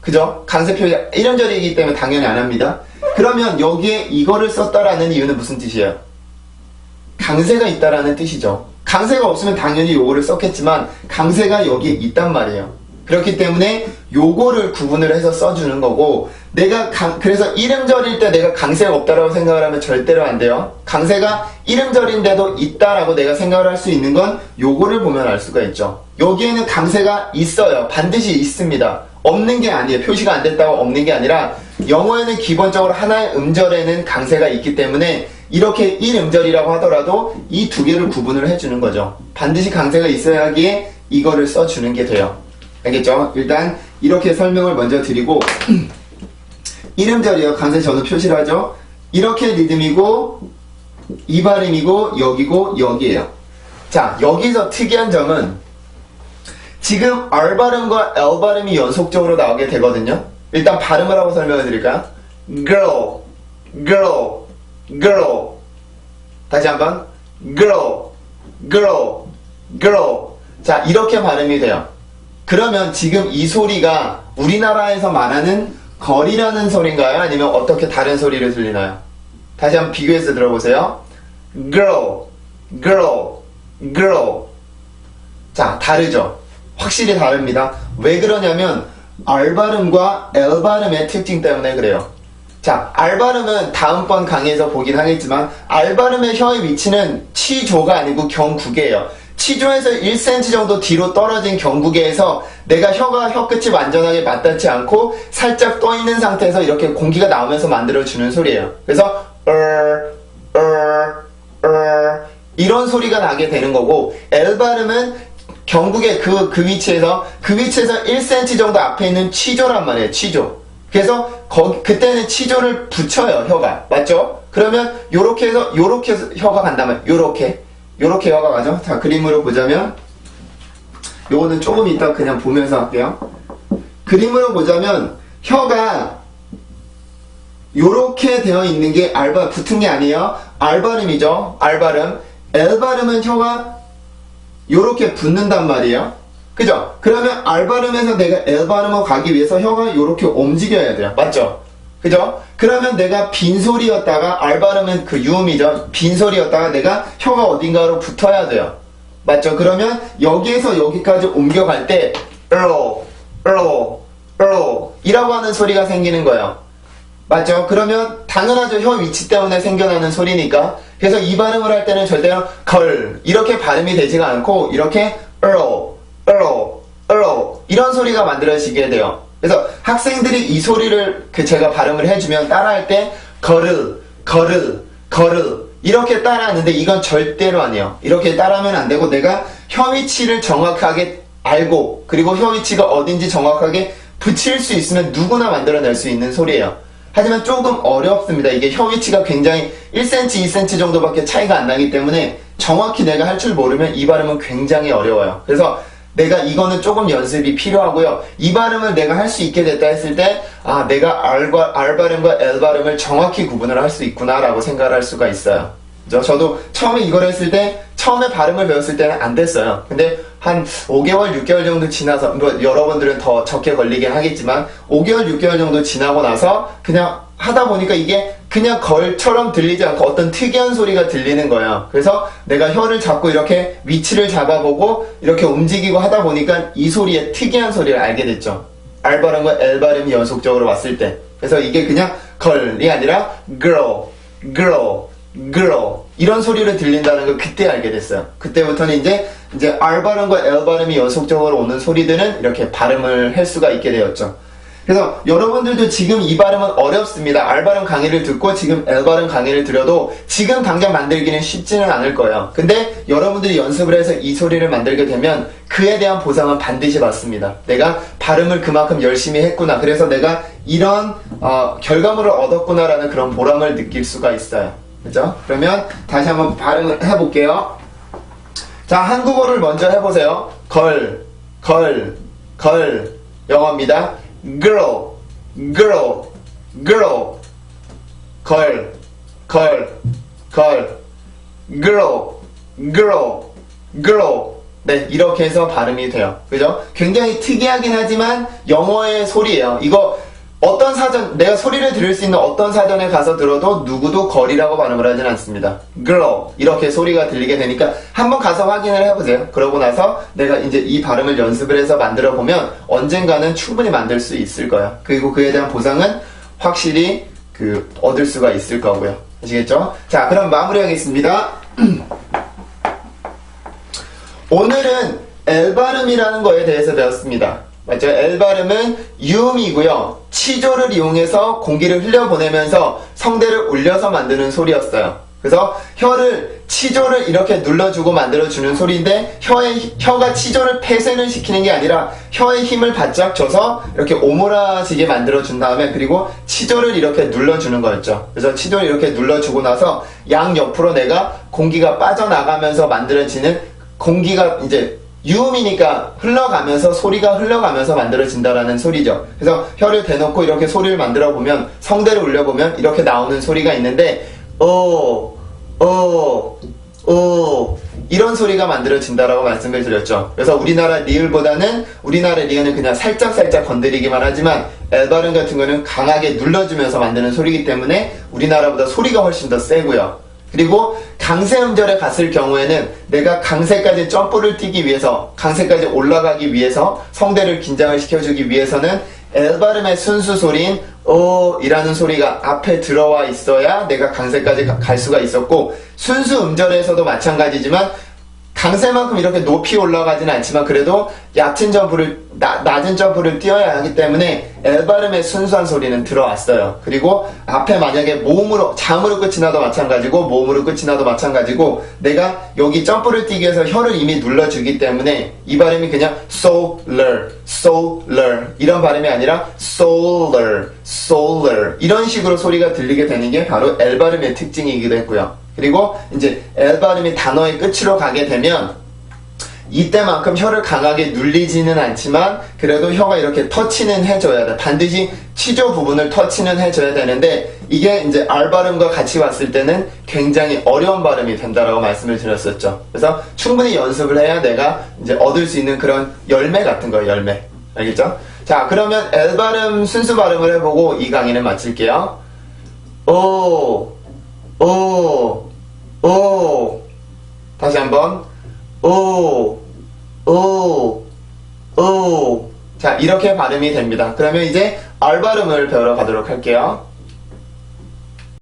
그죠? 강세 표시 1음절이기 때문에 당연히 안 합니다. 그러면 여기에 이거를 썼다라는 이유는 무슨 뜻이에요? 강세가 있다라는 뜻이죠. 강세가 없으면 당연히 요거를 썼겠지만 강세가 여기에 있단 말이에요. 그렇기 때문에 요거를 구분을 해서 써주는 거고, 그래서 1음절일 때 내가 강세가 없다라고 생각을 하면 절대로 안 돼요. 강세가 1음절인데도 있다라고 내가 생각을 할 수 있는 건 요거를 보면 알 수가 있죠. 여기에는 강세가 있어요. 반드시 있습니다. 없는 게 아니에요. 표시가 안 됐다고 없는 게 아니라, 영어에는 기본적으로 하나의 음절에는 강세가 있기 때문에 이렇게 1음절이라고 하더라도 이 두 개를 구분을 해주는 거죠. 반드시 강세가 있어야 하기에 이거를 써주는 게 돼요. 알겠죠? 일단 이렇게 설명을 먼저 드리고, 1음절이요. 강세 저도 표시를 하죠. 이렇게 리듬이고, 이 발음이고, 여기고, 여기에요. 자, 여기서 특이한 점은 지금 R 발음과 L 발음이 연속적으로 나오게 되거든요. 일단 발음을 하고 설명해 드릴까요? girl. 다시 한번. girl. 자, 이렇게 발음이 돼요. 그러면 지금 이 소리가 우리나라에서 말하는 걸이라는 소리인가요? 아니면 어떻게 다른 소리를 들리나요? 다시 한번 비교해서 들어보세요. girl. 자, 다르죠? 확실히 다릅니다. 왜 그러냐면 R 발음과 L 발음의 특징 때문에 그래요. 자, R 발음은 다음번 강의에서 보긴 하겠지만, R 발음의 혀의 위치는 치조가 아니고 경구개예요. 치조에서 1cm 정도 뒤로 떨어진 경구개에서 내가 혀 끝이 완전하게 맞닿지 않고 살짝 떠 있는 상태에서 이렇게 공기가 나오면서 만들어주는 소리예요. 그래서 이런 소리가 나게 되는 거고, L 발음은 경구개 그 위치에서 1cm 정도 앞에 있는 치조란 말이에요. 치조. 그래서 그때는 치조를 붙여요. 혀가. 맞죠? 그러면 요렇게 해서 혀가 간다면 요렇게 혀가 가죠. 자, 그림으로 보자면, 요거는 조금 이따 그냥 보면서 할게요. 그림으로 보자면 혀가 요렇게 되어 있는 게 붙은 게 아니에요. R 발음이죠. R 발음. L 발음은 혀가 요렇게 붙는단 말이에요. 그죠? 그러면 R 발음에서 내가 L 발음으로 가기 위해서 혀가 요렇게 움직여야 돼요. 맞죠? 그죠? 그러면 내가 빈소리였다가, R 발음은 그 유음이죠. 빈소리였다가 내가 혀가 어딘가로 붙어야 돼요. 맞죠? 그러면 여기에서 여기까지 옮겨갈 때 이라고 하는 소리가 생기는 거예요. 맞죠? 그러면 당연하죠. 혀 위치 때문에 생겨나는 소리니까. 그래서 이 발음을 할 때는 절대로 걸 이렇게 발음이 되지가 않고 이렇게 이런 소리가 만들어지게 돼요. 그래서 학생들이 이 소리를 제가 발음을 해주면 따라할 때 거르 이렇게 따라하는데 이건 절대로 아니에요. 이렇게 따라하면 안 되고 내가 혀 위치를 정확하게 알고 그리고 혀 위치가 어딘지 정확하게 붙일 수 있으면 누구나 만들어낼 수 있는 소리예요. 하지만 조금 어렵습니다. 이게 혀 위치가 굉장히 1cm, 2cm 정도밖에 차이가 안 나기 때문에 정확히 내가 할 줄 모르면 이 발음은 굉장히 어려워요. 그래서 내가 이거는 조금 연습이 필요하고요. 이 발음을 내가 할 수 있게 됐다 했을 때 내가 R 발음과 L 발음을 정확히 구분을 할 수 있구나 라고 생각을 할 수가 있어요. 그죠? 저도 처음에 이걸 했을 때 처음에 발음을 배웠을 때는 안 됐어요. 근데 한 5개월, 6개월 정도 지나서 여러분들은 더 적게 걸리긴 하겠지만 5개월, 6개월 정도 지나고 나서 그냥 하다 보니까 이게 그냥 걸처럼 들리지 않고 어떤 특이한 소리가 들리는 거예요. 그래서 내가 혀를 잡고 이렇게 위치를 잡아보고 이렇게 움직이고 하다 보니까 이 소리의 특이한 소리를 알게 됐죠. R 발음과 L 발음이 연속적으로 왔을 때. 그래서 이게 그냥 걸이 아니라 girl 이런 소리를 들린다는 걸 그때 알게 됐어요. 그때부터는 이제 R 발음과 L 발음이 연속적으로 오는 소리들은 이렇게 발음을 할 수가 있게 되었죠. 그래서 여러분들도 지금 이 발음은 어렵습니다. R 발음 강의를 듣고 지금 L 발음 강의를 들어도 지금 당장 만들기는 쉽지는 않을 거예요. 근데 여러분들이 연습을 해서 이 소리를 만들게 되면 그에 대한 보상은 반드시 받습니다. 내가 발음을 그만큼 열심히 했구나. 그래서 내가 이런 결과물을 얻었구나라는 그런 보람을 느낄 수가 있어요. 그죠? 그러면 다시 한번 발음을 해볼게요. 자, 한국어를 먼저 해보세요. 걸, 영어입니다. girl, 걸, girl. 네, 이렇게 해서 발음이 돼요. 그죠? 굉장히 특이하긴 하지만 영어의 소리예요. 이거 어떤 사전, 내가 소리를 들을 수 있는 어떤 사전에 가서 들어도 누구도 걸이라고 발음을 하진 않습니다. girl 이렇게 소리가 들리게 되니까 한번 가서 확인을 해보세요. 그러고 나서 내가 이제 이 발음을 연습을 해서 만들어 보면 언젠가는 충분히 만들 수 있을 거야. 그리고 그에 대한 보상은 확실히 얻을 수가 있을 거고요. 아시겠죠? 자, 그럼 마무리하겠습니다. 오늘은 L 발음이라는 거에 대해서 배웠습니다. 맞죠? L 발음은 유음이고요. 치조를 이용해서 공기를 흘려보내면서 성대를 울려서 만드는 소리였어요. 그래서 혀를 치조를 이렇게 눌러주고 만들어주는 소리인데 혀가 치조를 폐쇄는 시키는 게 아니라 혀의 힘을 바짝 줘서 이렇게 오므라지게 만들어준 다음에 그리고 치조를 이렇게 눌러주는 거였죠. 그래서 치조를 이렇게 눌러주고 나서 양옆으로 내가 공기가 빠져나가면서 만들어지는 공기가 이제 유음이니까 흘러가면서 소리가 흘러가면서 만들어진다라는 소리죠. 그래서 혀를 대놓고 이렇게 소리를 만들어 보면 성대를 울려보면 이렇게 나오는 소리가 있는데 이런 소리가 만들어진다라고 말씀을 드렸죠. 그래서 우리나라 리을보다는 우리나라 리을은 그냥 살짝 건드리기만 하지만 L 발음 같은 거는 강하게 눌러주면서 만드는 소리이기 때문에 우리나라보다 소리가 훨씬 더 세고요. 그리고 강세음절에 갔을 경우에는 내가 강세까지 점프를 뛰기 위해서 강세까지 올라가기 위해서 성대를 긴장을 시켜주기 위해서는 L 발음의 순수 소리인 이라는 소리가 앞에 들어와 있어야 내가 강세까지 갈 수가 있었고 순수 음절에서도 마찬가지지만 강세만큼 이렇게 높이 올라가지는 않지만 그래도 낮은 점프를 뛰어야 하기 때문에 L 발음의 순수한 소리는 들어왔어요. 그리고 앞에 만약에 모음으로 잠으로 끝이 나도 마찬가지고 모음으로 끝이 나도 마찬가지고 내가 여기 점프를 뛰기 위해서 혀를 이미 눌러주기 때문에 이 발음이 그냥 solar 이런 발음이 아니라 solar 이런 식으로 소리가 들리게 되는 게 바로 L 발음의 특징이기도 했고요. 그리고 이제 L 발음이 단어의 끝으로 가게 되면 이때만큼 혀를 강하게 눌리지는 않지만 그래도 혀가 이렇게 터치는 해줘야 돼. 반드시 치조 부분을 터치는 해줘야 되는데 이게 이제 R 발음과 같이 왔을 때는 굉장히 어려운 발음이 된다라고 말씀을 드렸었죠. 그래서 충분히 연습을 해야 내가 이제 얻을 수 있는 그런 열매 같은 거예요. 열매. 알겠죠? 자, 그러면 L 발음 순수 발음을 해보고 이 강의는 마칠게요. 다시 한번 자, 이렇게 발음이 됩니다. 그러면 이제 R 발음을 배우러 가도록 할게요.